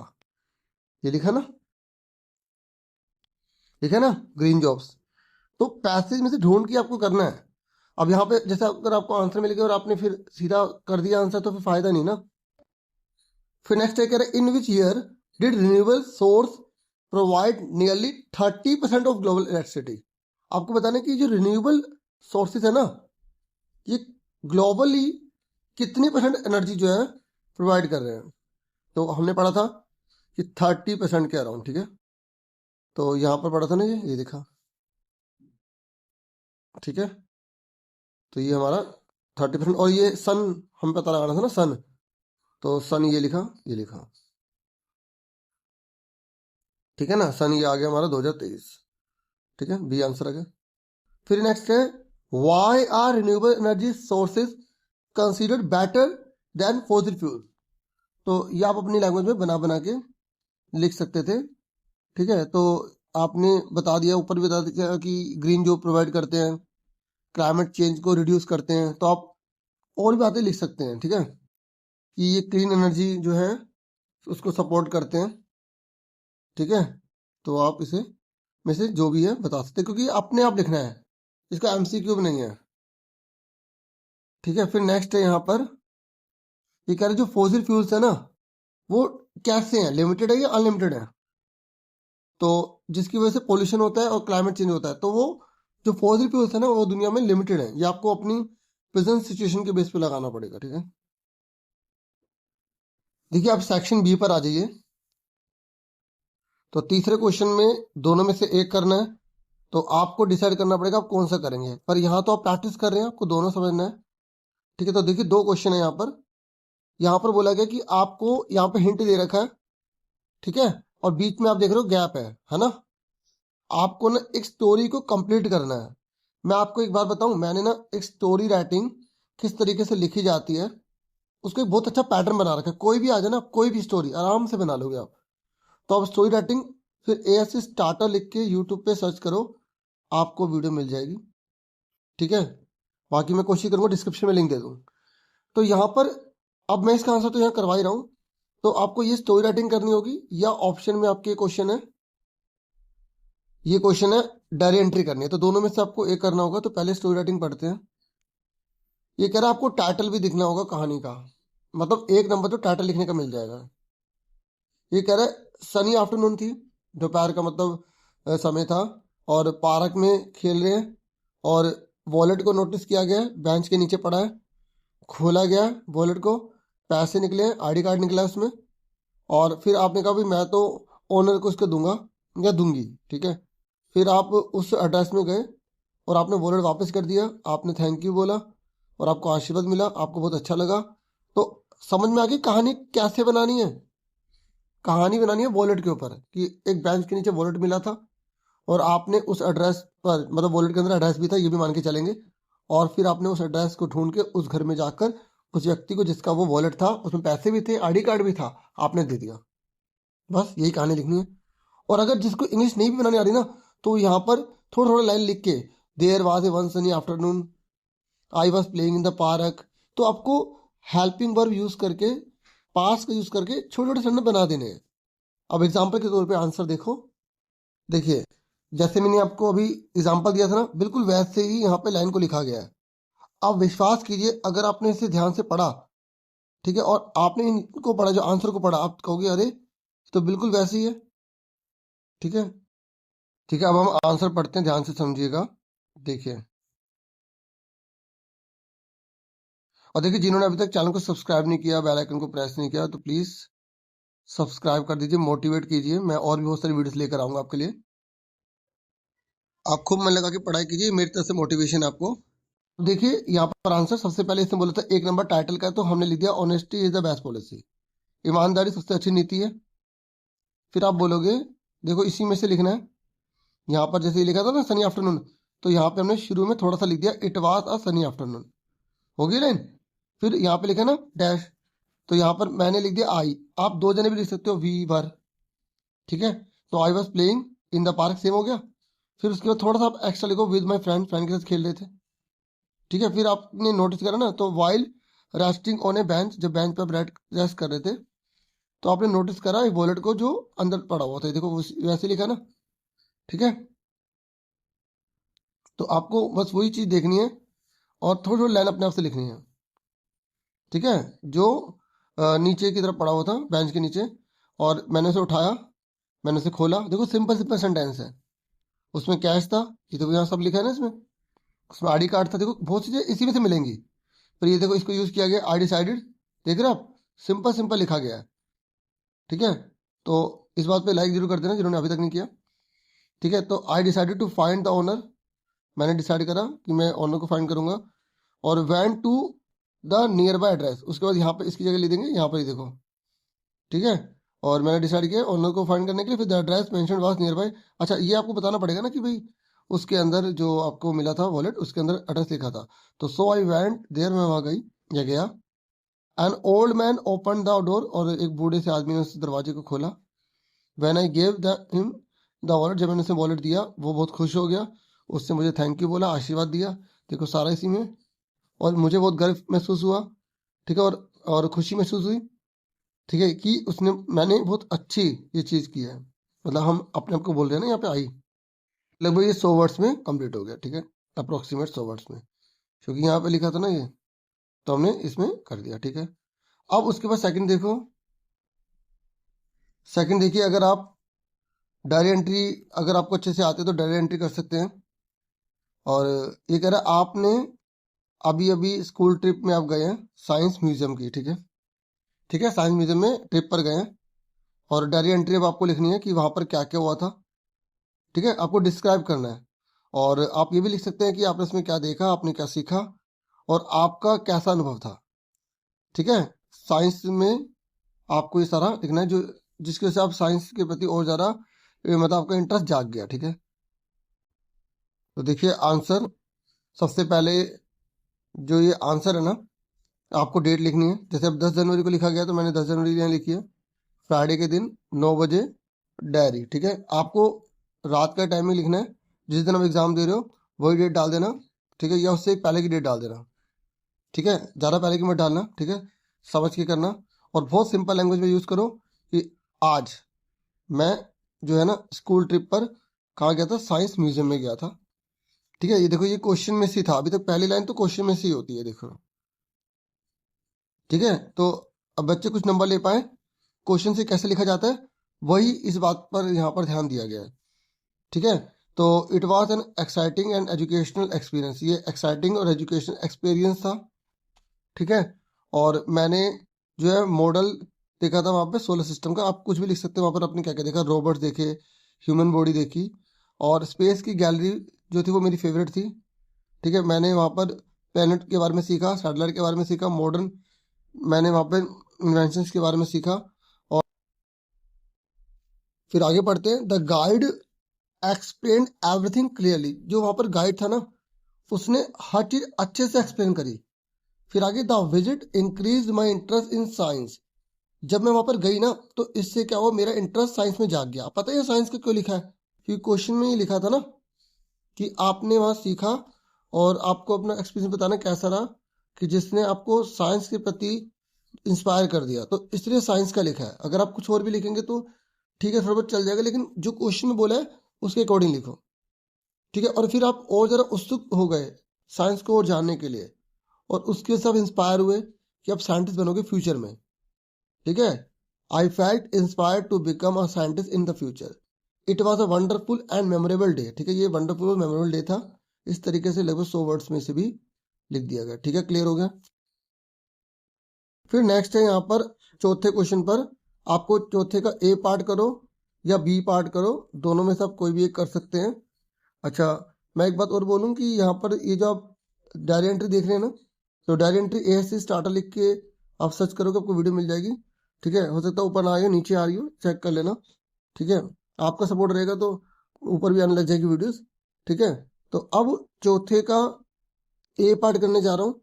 A: ना, लिखा ना ग्रीन जॉब्स। तो पैसेज में से ढूंढ के आपको करना है। अब यहाँ पे जैसे अगर आपको आंसर मिल गया और आपने फिर सीधा कर दिया आंसर, तो फिर फायदा नहीं ना। फिर नेक्स्ट है, कह रहा है in which year did renewable source provide nearly 30% of global electricity. आपको बताना कि जो रिन्यूएबल सोर्सेज है ना, ये ग्लोबली कितनी परसेंट एनर्जी जो है प्रोवाइड कर रहे हैं। तो हमने पढ़ा था कि 30% के अराउंड। ठीक है, तो यहाँ पर पढ़ा था ना, ये देखा। ठीक है, तो ये हमारा 30%, और ये सन हमें पता लगाना था ना, सन। तो सन ये लिखा, ये लिखा। ठीक है ना, सन ये आ गया हमारा 2023। ठीक है, बी आंसर आ गया। फिर नेक्स्ट है, why are renewable energy sources considered better than fossil fuel. तो ये आप अपनी लैंग्वेज में बना बना के लिख सकते थे। ठीक है, तो आपने बता दिया, ऊपर भी बता दिया कि ग्रीन जो प्रोवाइड करते हैं, क्लाइमेट चेंज को रिड्यूस करते हैं। तो आप और भी बातें लिख सकते हैं। ठीक है, कि ये क्लीन एनर्जी जो है उसको सपोर्ट करते हैं। ठीक है, तो आप इसे में से जो भी है बता सकते हैं, क्योंकि अपने आप लिखना है, इसका एमसीक्यू भी नहीं है। ठीक है, फिर नेक्स्ट है, यहाँ पर ये कह रहे जो फॉसिल फ्यूल्स है ना, वो कैसे हैं, लिमिटेड है या अनलिमिटेड है। तो जिसकी वजह से पोल्यूशन होता है और क्लाइमेट चेंज होता है, तो वो जो फॉसिल फ्यूल्स है ना, वो दुनिया में लिमिटेड है। ये आपको अपनी प्रेजेंट सिचुएशन के बेस पे लगाना पड़ेगा। ठीक है, देखिए आप सेक्शन बी पर आ जाइए। तो तीसरे क्वेश्चन में दोनों में से एक करना है, तो आपको डिसाइड करना पड़ेगा आप कौन सा करेंगे। पर यहाँ तो आप प्रैक्टिस कर रहे हैं, आपको दोनों समझना है। ठीक है, तो देखिए दो क्वेश्चन है यहाँ पर बोला गया कि आपको यहाँ पे हिंट दे रखा है। ठीक है, और बीच में आप देख रहे हो गैप है ना। आपको ना एक स्टोरी को कंप्लीट करना है। मैं आपको एक बात बताऊं, मैंने ना एक स्टोरी राइटिंग किस तरीके से लिखी जाती है उसको एक बहुत अच्छा पैटर्न बना रखा है। कोई भी आ जाए ना, कोई भी स्टोरी आराम से बना लोगे आप। तो आप स्टोरी राइटिंग फिर ASC स्टार्टर लिख के यूट्यूब पे सर्च करो, आपको वीडियो मिल जाएगी। ठीक है, बाकी मैं कोशिश करूंगा डिस्क्रिप्शन में लिंक दे दूं। तो यहाँ पर अब मैं इसका आंसर तो यहाँ करवा ही रहा हूँ। तो आपको ये स्टोरी राइटिंग करनी होगी, या ऑप्शन में आपके क्वेश्चन है, ये क्वेश्चन है डायरी एंट्री करनी है। तो दोनों में से आपको एक करना होगा। तो पहले स्टोरी राइटिंग पढ़ते हैं। ये कह रहा है आपको टाइटल भी दिखना होगा कहानी का, मतलब एक नंबर तो टाइटल लिखने का मिल जाएगा। ये कह रहा है सनी आफ्टरनून थी, दोपहर का मतलब समय था, और पार्क में खेल रहे हैं, और वॉलेट को नोटिस किया गया है, बेंच के नीचे पड़ा है, खोला गया वॉलेट को, पैसे निकले, आईडी कार्ड निकला उसमें, और फिर आपने कहा भाई मैं तो ओनर को उसको दूंगा या दूंगी, ठीक है। फिर आप उस एड्रेस में गए और आपने वॉलेट वापस कर दिया, आपने थैंक यू बोला और आपको आशीर्वाद मिला, आपको बहुत अच्छा लगा। तो समझ में आ गई कहानी कैसे बनानी है। कहानी बनानी है वॉलेट के ऊपर कि एक बेंच के नीचे वॉलेट मिला था और आपने उस एड्रेस पर, मतलब वॉलेट के अंदर एड्रेस भी था ये भी मान के चलेंगे, और फिर आपने उस एड्रेस को ढूंढ के उस घर में जाकर उस व्यक्ति को जिसका वो वॉलेट था, उसमें पैसे भी थे, आईडी कार्ड भी था, आपने दे दिया। बस यही कहानी लिखनी है। और अगर जिसको इंग्लिश नहीं भी बनानी आ रही ना, तो यहाँ पर थोड़ा थोड़ा लाइन लिख के, there was a one sunny afternoon, I was playing in the park, तो आपको हेल्पिंग वर्ब यूज करके, पास का यूज करके छोटे छोटे सेंटेंस बना देने हैं। अब एग्जाम्पल के तौर पे आंसर देखो, देखिए जैसे मैंने आपको अभी एग्जाम्पल दिया था ना, बिल्कुल वैसे ही यहाँ पे लाइन को लिखा गया है। आप विश्वास कीजिए अगर आपने इसे ध्यान से पढ़ा, ठीक है, और आपने इनको पढ़ा, जो आंसर को पढ़ा, आप कहोगे अरे तो बिल्कुल वैसे ही है, ठीक है। ठीक है, अब हम आंसर पढ़ते हैं, ध्यान से समझिएगा। देखिए, और देखिए जिन्होंने अभी तक चैनल को सब्सक्राइब नहीं किया, बेल आइकन को प्रेस नहीं किया, तो प्लीज सब्सक्राइब कर दीजिए, मोटिवेट कीजिए, मैं और भी बहुत सारी वीडियोस लेकर आऊंगा आपके लिए। आप खूब मन लगा के पढ़ाई कीजिए, मेरी तरफ से मोटिवेशन है आपको। देखिए यहाँ पर आंसर सबसे पहले इसने बोला था 1 नंबर टाइटल का है, तो हमने लिख दिया honesty is the best policy, ईमानदारी सबसे अच्छी नीति है। फिर आप बोलोगे, देखो इसी में से लिखना है, यहाँ पर जैसे ये लिखा था ना सनी आफ्टरनून, तो यहाँ पे हमने शुरू में थोड़ा सा लिख दिया it was a Sunny afternoon, होगी लाइन। फिर यहाँ पे लिखा ना डैश, तो यहाँ पर मैंने लिख दिया आई, आप दो जने भी लिख सकते हो, वी वर, ठीक है। तो आई was playing in the park, same हो गया। फिर उसके बाद थोड़ा सा आप एक्स्ट्रा लिखो, विद माई फ्रेंड, फ्रेंड के साथ खेल रहे थे, ठीक है। फिर आपने नोटिस करा ना, तो while resting on A bench, जब बेंच पे आप रेस्ट कर रहे थे, तो आपने नोटिस करा एक वॉलेट को जो अंदर पड़ा हुआ था, देखो वैसे लिखा ना, ठीक है। तो आपको बस वही चीज देखनी है और थोड़ी थोड़ी लाइन अपने आप से लिखनी है, ठीक है। जो नीचे की तरफ पड़ा हुआ था बेंच के नीचे, और मैंने उसे उठाया, मैंने उसे खोला, देखो सिंपल सिंपल सेंटेंस है। उसमें कैश था, ये देखो यहाँ सब लिखा है ना, इसमें उसमें आईडी कार्ड था, देखो बहुत चीजें इसी में से मिलेंगी। फिर ये देखो इसको यूज किया गया, आई डिसाइडेड, देख रहे हो आप, सिंपल सिंपल लिखा गया है, ठीक है। तो इस बात पे लाइक जरूर कर देना जिन्होंने अभी तक नहीं किया, ठीक है। तो I decided to find the owner, मैंने डिसाइड करा कि मैं ओनर को फाइंड करूंगा, और went to the nearby address, उसके बाद यहाँ पे इसकी जगह लिख देंगे, यहाँ पर ही देखो, ठीक है। और मैंने डिसाइड किया ओनर को फाइंड करने के लिए, फिर the address mentioned was near by. अच्छा, ये आपको बताना पड़ेगा ना कि भाई उसके अंदर जो आपको मिला था वॉलेट, उसके अंदर एड्रेस लिखा था। तो सो आई वेंट देयर, मैं वहां गई या गया। An old man open the door, और एक बूढ़े से आदमी ने उस दरवाजे को खोला। When I gave the him the wallet, जब मैंने उसे वॉलेट दिया वो बहुत खुश हो गया, उससे मुझे थैंक यू बोला, आशीर्वाद दिया, देखो सारा इसी में। और मुझे बहुत गर्व महसूस हुआ, ठीक है, और खुशी महसूस हुई, ठीक है, कि उसने, मैंने बहुत अच्छी ये चीज की है, मतलब हम अपने आप को बोल रहे हैं ना यहाँ पे आई। लगभग ये 100 वर्ड्स में कंप्लीट हो गया, ठीक है, अप्रोक्सीमेट 100 वर्ड्स में, क्योंकि यहाँ पे लिखा था ना ये, तो हमने इसमें कर दिया, ठीक है। अब उसके बाद सेकंड देखो, सेकंड देखिए, अगर आप डायरी एंट्री, अगर आपको अच्छे से आते हैं तो डायरी एंट्री कर सकते हैं। और ये कह रहा है आपने अभी अभी स्कूल ट्रिप में आप गए हैं साइंस म्यूजियम की, ठीक है, ठीक है, साइंस म्यूजियम में ट्रिप पर गए हैं, और डायरी एंट्री अब आपको लिखनी है कि वहां पर क्या क्या हुआ था, ठीक है, आपको डिस्क्राइब करना है। और आप ये भी लिख सकते हैं कि आपने इसमें क्या देखा, आपने क्या सीखा, और आपका कैसा अनुभव था, ठीक है। साइंस में आपको ये सारा लिखना है, जो जिसकी वजह से आप साइंस के प्रति और ज़्यादा मतलब आपका इंटरेस्ट जाग गया, ठीक है। तो देखिए आंसर, सबसे पहले जो ये आंसर है ना, आपको डेट लिखनी है। जैसे अब 10 जनवरी को लिखा गया, तो मैंने 10 जनवरी यहाँ लिखी है, फ्राइडे के दिन 9 बजे, डायरी, ठीक है। आपको रात का टाइमिंग लिखना है, जिस दिन आप एग्जाम दे रहे हो वही डेट डाल देना, ठीक है, या उससे एक पहले की डेट डाल देना, ठीक है, ज़्यादा पहले की मत डालना, ठीक है, समझ के करना। और बहुत सिंपल लैंग्वेज में यूज़ करो कि आज मैं जो है ना स्कूल ट्रिप पर कहाँ गया था, साइंस म्यूजियम में गया था, ठीक है। ये देखो ये क्वेश्चन में से था, अभी तक पहली लाइन तो क्वेश्चन में से ही होती है, देखो, ठीक है। तो अब बच्चे कुछ नंबर ले पाए, क्वेश्चन से कैसे लिखा जाता है, वही इस बात पर यहाँ पर ध्यान दिया गया है, ठीक है। तो it was an exciting and educational experience, ये एक्साइटिंग और एजुकेशनल एक्सपीरियंस था, ठीक है। और मैंने जो है मॉडल देखा था वहाँ पे सोलर सिस्टम का, आप कुछ भी लिख सकते हैं वहाँ पर, आपने क्या क्या देखा, रोबोट्स देखे, ह्यूमन बॉडी देखी, और स्पेस की गैलरी जो थी वो मेरी फेवरेट थी, ठीक है। मैंने वहाँ पर प्लेनेट के बारे में सीखा, सैटेलाइट के बारे में सीखा, मॉडर्न मैंने वहाँ पे इन्वेंशंस के बारे में सीखा। और फिर आगे पढ़ते हैं। The guide explain everything clearly, जो वहाँ पर गाइड था ना उसने हर चीज अच्छे से एक्सप्लेन करी। फिर आगे, the visit increase my interest in science, जब मैं वहां पर गई ना तो इससे क्या हुआ, मेरा इंटरेस्ट साइंस में जाग गया। पता है साइंस का क्यों लिखा है, क्योंकि क्वेश्चन में ही लिखा था ना कि आपने वहां सीखा और आपको अपना एक्सपीरियंस बताना कैसा रहा, कि जिसने आपको साइंस के प्रति इंस्पायर कर दिया, तो इसलिए साइंस का लिखा है। अगर आप कुछ और भी लिखेंगे तो ठीक है, थोड़ा बहुत चल जाएगा, लेकिन जो क्वेश्चन में बोला है उसके अकॉर्डिंग लिखो, ठीक है। और फिर आप और जरा उत्सुक हो गए साइंस को और जानने के लिए, और उसके सब इंस्पायर हुए कि आप साइंटिस्ट बनोगे फ्यूचर में, ठीक है। I felt inspired to become a scientist in the future, it was a wonderful and memorable day, ठीक है। ये वंडरफुल और मेमोरेबल डे था। इस तरीके से लगभग 100 वर्ड्स में से भी लिख दिया गया, ठीक है। क्लियर हो गया। फिर नेक्स्ट है यहाँ पर चौथे क्वेश्चन पर, आपको चौथे का ए पार्ट करो या बी पार्ट करो, दोनों में से आप कोई भी एक कर सकते हैं। अच्छा, मैं एक बात और बोलूँ कि यहाँ पर ये जो आप डायरी एंट्री देख रहे हैं ना, तो डायरी एंट्री ए सी स्टार्टर लिख के आप सर्च करोगे, आपको वीडियो मिल जाएगी, ठीक है। हो सकता है ऊपर ना आए, नीचे आ रही हो, चेक कर लेना, ठीक है। आपका सपोर्ट रहेगा तो ऊपर भी आने लग जाएगी वीडियोस, ठीक है। तो अब चौथे का ए पार्ट करने जा रहा हूँ,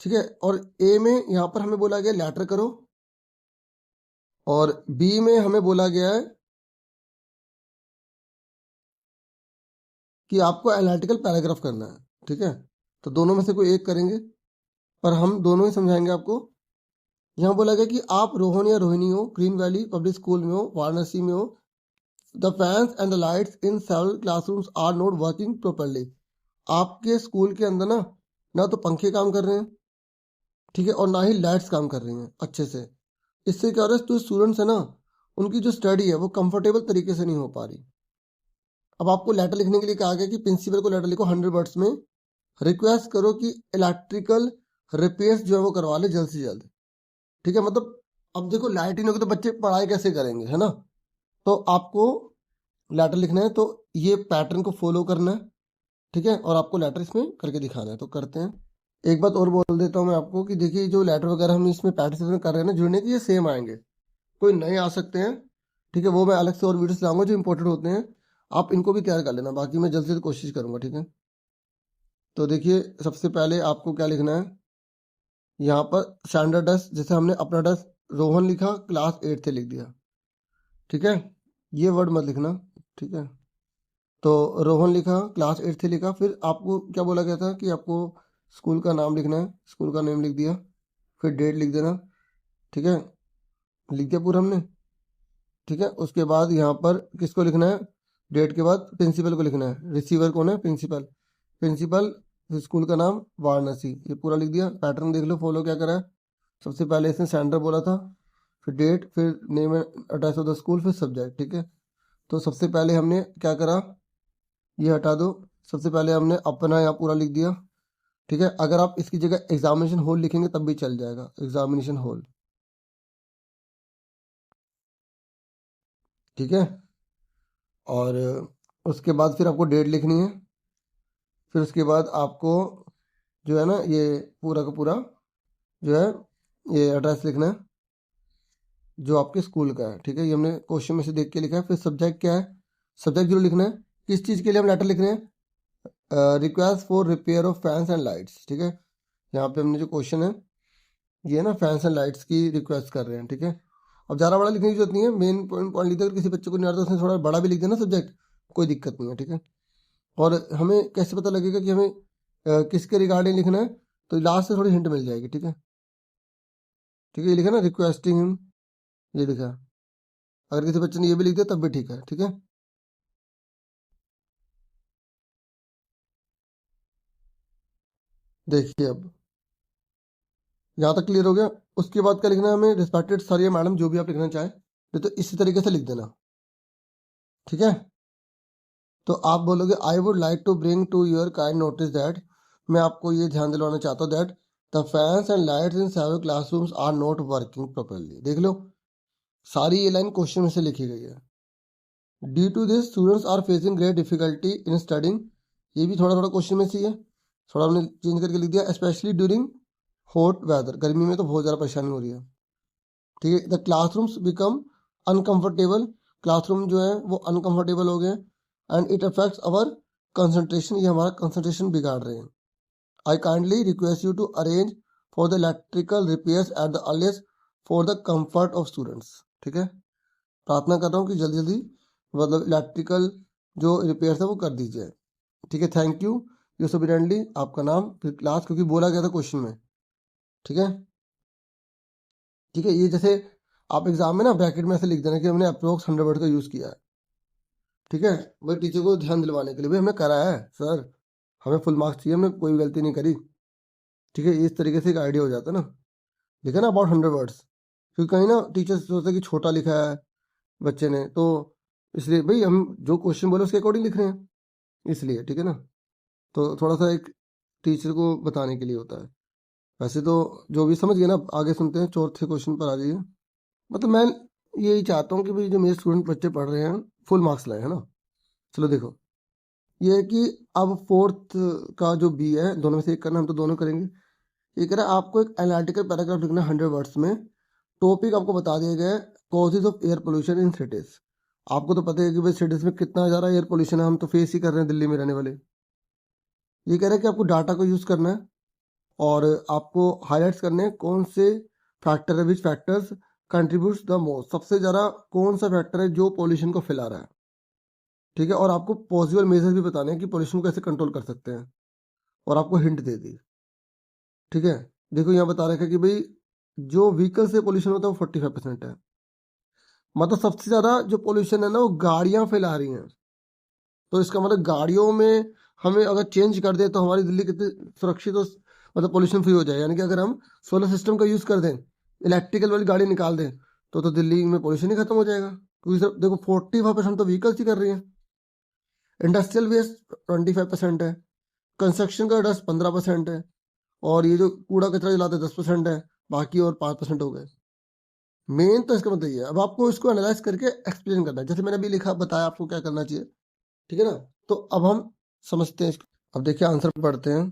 A: ठीक है। और ए में यहाँ पर हमें बोला गया लेटर करो, और बी में हमें बोला गया है कि आपको एनालिटिकल पैराग्राफ करना है, ठीक है। तो दोनों में से कोई एक करेंगे, पर हम दोनों ही समझाएंगे आपको। यहाँ बोला गया कि आप रोहन या रोहिणी हो, ग्रीन वैली पब्लिक स्कूल में हो, वाराणसी में हो, the fans and the lights in several classrooms are not working properly, आपके स्कूल के अंदर ना तो पंखे काम कर रहे हैं, ठीक है, और ना ही लाइट्स काम कर रही हैं अच्छे से। इससे क्या हो रहा है, जो स्टूडेंट्स है ना उनकी जो स्टडी है वो कंफर्टेबल तरीके से नहीं हो पा रही। अब आपको लेटर लिखने के लिए कहा गया कि प्रिंसिपल को लेटर लिखो 100 वर्ड्स में, रिक्वेस्ट करो कि इलेक्ट्रिकल रिपेयर्स जो है वो करवा ले जल्द से जल्द, ठीक है। मतलब अब देखो लाइट ही नहीं होगी तो बच्चे पढ़ाई कैसे करेंगे, है ना। तो आपको लेटर लिखना है, तो ये पैटर्न को फॉलो करना है, ठीक है, और आपको लेटर इसमें करके दिखाना है, तो करते हैं। एक बात और बोल देता हूँ मैं आपको कि देखिए जो लेटर वगैरह हम इसमें पार्टिसिपेट कर रहे हैं ना जुड़ने के, ये सेम आएंगे, कोई नए आ सकते हैं, ठीक है। वो मैं अलग से और वीडियोस लाऊंगा जो इंपॉर्टेंट होते हैं, आप इनको भी तैयार कर लेना, बाकी मैं जल्द से जल्द कोशिश करूंगा, ठीक है। तो देखिए सबसे पहले आपको क्या लिखना है, यहाँ पर स्टैंडर्ड डस्ट, जैसे हमने अपना डस्ट रोहन लिखा, क्लास 8 से लिख दिया, ठीक है। ये वर्ड मत लिखना, ठीक है। तो रोहन लिखा, क्लास 8 से लिखा, फिर आपको क्या बोला गया था कि आपको स्कूल का नाम लिखना है, स्कूल का नेम लिख दिया, फिर डेट लिख देना, ठीक है। लिख दिया पूरा हमने, ठीक है। उसके बाद यहाँ पर किसको लिखना है, डेट के बाद प्रिंसिपल को लिखना है, रिसीवर कौन है, प्रिंसिपल, प्रिंसिपल, फिर स्कूल का नाम वाराणसी, ये पूरा लिख दिया। पैटर्न देख लो फॉलो क्या करा है, सबसे पहले इसने सेंटर बोला था, फिर डेट, फिर name address of the school, फिर सब्जेक्ट, ठीक है। तो सबसे पहले हमने क्या करा, ये हटा दो, सबसे पहले हमने अपना यहाँ पूरा लिख दिया, ठीक है। अगर आप इसकी जगह एग्जामिनेशन हॉल लिखेंगे तब भी चल जाएगा, एग्जामिनेशन हॉल, ठीक है। और उसके बाद फिर आपको डेट लिखनी है, फिर उसके बाद आपको जो है ना ये पूरा का पूरा जो है ये एड्रेस लिखना है जो आपके स्कूल का है, ठीक है। ये हमने क्वेश्चन में से देख के लिखा है। फिर सब्जेक्ट क्या है, सब्जेक्ट जरूर लिखना है, किस चीज़ के लिए हम लेटर लिख रहे हैं, request for repair of fans and lights, ठीक है। यहाँ पे हमने जो क्वेश्चन है ये ना फैंस एंड लाइट्स की रिक्वेस्ट कर रहे हैं, ठीक है। अब ज़्यादा बड़ा लिखने की जरूरत नहीं है, मेन पॉइंट पॉइंट लिखते, अगर किसी बच्चे को नहीं आता तो उसने थोड़ा बड़ा भी लिख देना सब्जेक्ट, कोई दिक्कत नहीं है, ठीक है। और हमें कैसे पता लगेगा कि हमें किसके रिगार्डिंग लिखना है, तो लास्ट से थोड़ी हिंट मिल जाएगी, ठीक है। ठीक है, ये लिखा ना रिक्वेस्टिंग हिम, ये लिखा, अगर किसी बच्चे ने ये भी लिख दिया तब भी ठीक है, ठीक है। देखिए अब यहाँ तक क्लियर हो गया। उसके बाद क्या लिखना है हमें, रिस्पेक्टेड सर या मैडम, जो भी आप लिखना चाहें, नहीं तो इसी तरीके से लिख देना, ठीक है। तो आप बोलोगे I would like to bring to your kind notice that, मैं आपको ये ध्यान दिलवाना चाहता हूँ that the fans and lights in several classrooms are not working properly. देख लो, सारी ये लाइन क्वेश्चन में से लिखी गई है। Due to this students are facing great difficulty in studying, ये भी थोड़ा थोड़ा क्वेश्चन में से ही है, थोड़ा हमने चेंज करके लिख दिया। स्पेशली ड्यूरिंग हॉट वेदर, गर्मी में तो बहुत ज़्यादा परेशानी हो रही है। ठीक है, the classrooms become uncomfortable, classroom जो है वो अनकंफर्टेबल हो गए। And it affects our concentration, ये हमारा कंसंट्रेशन बिगाड़ रहे हैं। I kindly request you to arrange for the electrical repairs at the earliest for the comfort of students. ठीक है, प्रार्थना कर रहा हूँ कि जल्दी जल्दी मतलब इलेक्ट्रिकल जो रिपेयर्स है वो कर दीजिए। ठीक है, थैंक यू यूसुफ इरेंडली, आपका नाम फिर क्लास, क्योंकि बोला गया था क्वेश्चन में। ठीक है, ठीक है, ये जैसे आप एग्जाम में ना ब्रैकेट में ऐसे लिख देना कि हमने अप्रोक्स 100 वर्ड का यूज़ किया है। ठीक है, वही टीचर को ध्यान दिलवाने के लिए, भाई हमने करा है सर, हमें फुल मार्क्स चाहिए, हमने कोई गलती नहीं करी। ठीक है, इस तरीके से एक आइडिया हो जाता है ना, लिखा ना अबाउट 100 वर्ड्स, क्योंकि कहीं ना टीचर सोचते कि छोटा लिखा है बच्चे ने, तो इसलिए भाई हम जो क्वेश्चन बोले उसके अकॉर्डिंग लिख रहे हैं, इसलिए। ठीक है ना, तो थोड़ा सा एक टीचर को बताने के लिए होता है। वैसे तो जो भी समझ गए ना, आगे सुनते हैं, चौथे क्वेश्चन पर आ जाइए। मतलब मैं यही चाहता हूँ कि भाई जो मेरे स्टूडेंट बच्चे पढ़ रहे हैं फुल मार्क्स लाए, है ना। चलो देखो, ये है कि अब फोर्थ का जो बी है, दोनों में से एक करना, हम तो दोनों करेंगे। ये कह रहा है आपको एक एनालिटिकल पैराग्राफ लिखना है 100 वर्ड्स में। टॉपिक आपको बता दिया गया है causes of air pollution in cities. आपको तो पता है कि भाई सिटीज में कितना ज़्यादा एयर पोल्यूशन है, हम तो फेस ही कर रहे हैं दिल्ली में रहने वाले। ये कह रहा है कि आपको डाटा को यूज़ करना है और आपको हाईलाइट्स करने हैं कौन से फैक्टर है, विच फैक्टर्स कंट्रीब्यूट्स द मोस्ट, सबसे ज़्यादा कौन सा फैक्टर है जो पोल्यूशन को फैला रहा है। ठीक है, और आपको पॉसिबल मेजर्स भी बताने हैं कि पोल्यूशन को कैसे कंट्रोल कर सकते हैं, और आपको हिंट दे दी। ठीक है, देखो यहाँ बता रखा है कि भाई जो व्हीकल से पोल्यूशन होता है वो 45% है। मतलब सबसे ज़्यादा जो पोल्यूशन है ना वो गाड़ियाँ फैला रही हैं। तो इसका मतलब गाड़ियों में हमें अगर चेंज कर दे तो हमारी दिल्ली कितनी सुरक्षित और मतलब पोल्यूशन फ्री हो जाए। यानी कि अगर हम सोलर सिस्टम का यूज़ कर दें, इलेक्ट्रिकल वाली गाड़ी निकाल दें, तो दिल्ली में पोल्यूशन ही खत्म हो जाएगा। क्योंकि सर देखो 45% तो व्हीकल्स ही कर रही हैं। इंडस्ट्रियल वेस्ट 25% है, कंस्ट्रक्शन का डस्ट 15% है, और ये जो कूड़ा कचरा जलाते 10% है, बाकी और 5% हो गए। मेन तो इसका मतलब ये है, अब आपको इसको एनालाइज करके एक्सप्लेन करना है, जैसे मैंने अभी लिखा बताया आपको क्या करना चाहिए। ठीक है ना, तो अब हम समझते हैं इसको। अब देखिए आंसर पढ़ते हैं।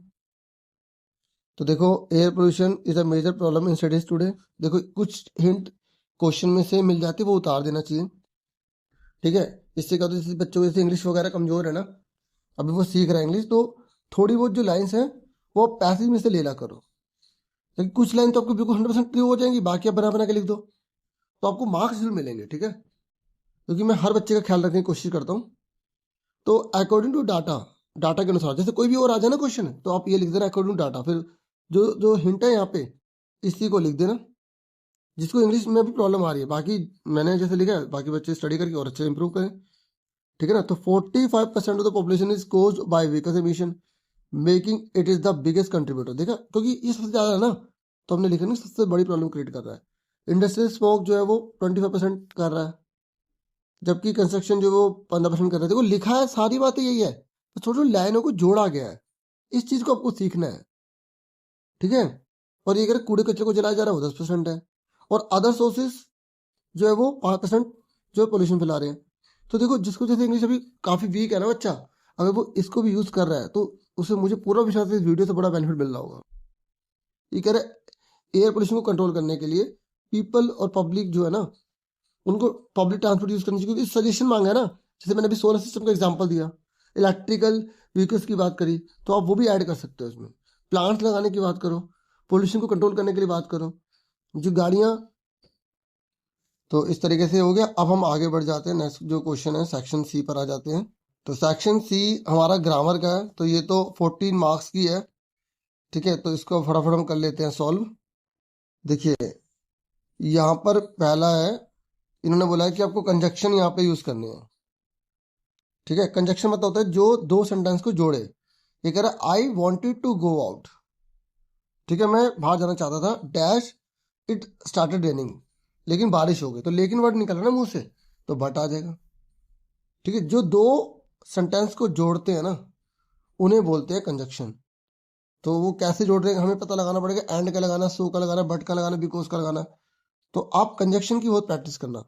A: तो देखो, air pollution is a major problem in cities today. देखो कुछ हिंट क्वेश्चन में से मिल जाती है, वो उतार देना चाहिए। ठीक है, इससे क्या होता है, जैसे बच्चों को जैसे इंग्लिश वगैरह कमजोर है ना, अभी वो सीख रहे हैं इंग्लिश, तो थोड़ी बहुत जो लाइन्स हैं वो पैसेज में से ले ला करो। लेकिन कुछ लाइन तो आपको बिल्कुल 100% क्लियर हो जाएंगी, बाकी आप बना बना के लिख दो, तो आपको मार्क्स जरूर मिलेंगे। ठीक है, क्योंकि मैं हर बच्चे का ख्याल रखने की कोशिश करता हूँ। तो अकॉर्डिंग टू डाटा, डाटा के अनुसार जैसे कोई भी और आ जाए ना क्वेश्चन, तो आप ये लिख देना अकॉर्डिंग टू डाटा। फिर जो जो हिंट है यहाँ पे इसी को लिख देना, जिसको इंग्लिश में भी प्रॉब्लम आ रही है। बाकी मैंने जैसे लिखा है, बाकी बच्चे स्टडी करके और अच्छे इंप्रूव करें। ठीक है ना, तो 45% of the population is caused by vehicles emission, making it is the biggest contributor. देखा, क्योंकि ये सबसे ज्यादा है ना, तो हमने लिखा ना सबसे बड़ी प्रॉब्लम क्रिएट कर रहा है। इंडस्ट्रियल स्मोक जो है वो 25% कर रहा है, जबकि कंस्ट्रक्शन जो है वो 15% कर रहा है। देखो लिखा है, सारी बातें यही है, तो छोटी छोटी लाइनों को जोड़ा गया है, इस चीज को आपको सीखना है। ठीक है, और ये अगर कूड़े कचरे को जलाया जा रहा है वो 10% है, और अदर सोर्सेस जो है वो 5% जो पोल्यूशन फैला रहे हैं। तो देखो, जिसको जैसे इंग्लिश अभी काफी वीक है ना बच्चा, अगर वो इसको भी यूज कर रहा है तो उसे मुझे पूरा विश्वास है इस वीडियो से बड़ा बेनिफिट मिल रहा होगा। ये कह रहे एयर पोल्यूशन को कंट्रोल करने के लिए पीपल और पब्लिक जो है ना, उनको पब्लिक ट्रांसपोर्ट यूज करनी चाहिए, क्योंकि सजेशन मांगा है ना। जैसे मैंने अभी सोलर सिस्टम का एग्जांपल दिया, इलेक्ट्रिकल व्हीकल्स की बात करी, तो आप वो भी ऐड कर सकते हो इसमें। प्लांट्स लगाने की बात करो, पोल्यूशन को कंट्रोल करने के लिए बात करो, जो गाड़ियां। तो इस तरीके से हो गया। अब हम आगे बढ़ जाते हैं, नेक्स्ट जो क्वेश्चन है सेक्शन सी पर आ जाते हैं। तो सेक्शन सी हमारा ग्रामर का है, तो ये तो 14 मार्क्स की है। ठीक है, तो इसको फटाफट हम कर लेते हैं सॉल्व। देखिए यहाँ पर पहला है, इन्होंने बोला है कि आपको कंजक्शन यहाँ पे यूज करनी है। ठीक है, कंजक्शन मतलब होता है जो दो सेंटेंस को जोड़े। ये कह रहा है I wanted to go out. ठीक है, मैं बाहर जाना चाहता था, डैश इट स्टार्टेड रेनिंग, लेकिन बारिश हो गई। तो लेकिन वर्ड निकल रहा ना मुंह से, तो बट आ जाएगा। ठीक है, जो दो सेंटेंस को जोड़ते हैं ना, उन्हें बोलते हैं कंजक्शन। तो वो कैसे जोड़ रहे हैं हमें पता लगाना पड़ेगा, एंड का लगाना, सो का लगाना, बट का लगाना, बिकॉज का लगाना। तो आप कंजक्शन की बहुत प्रैक्टिस करना।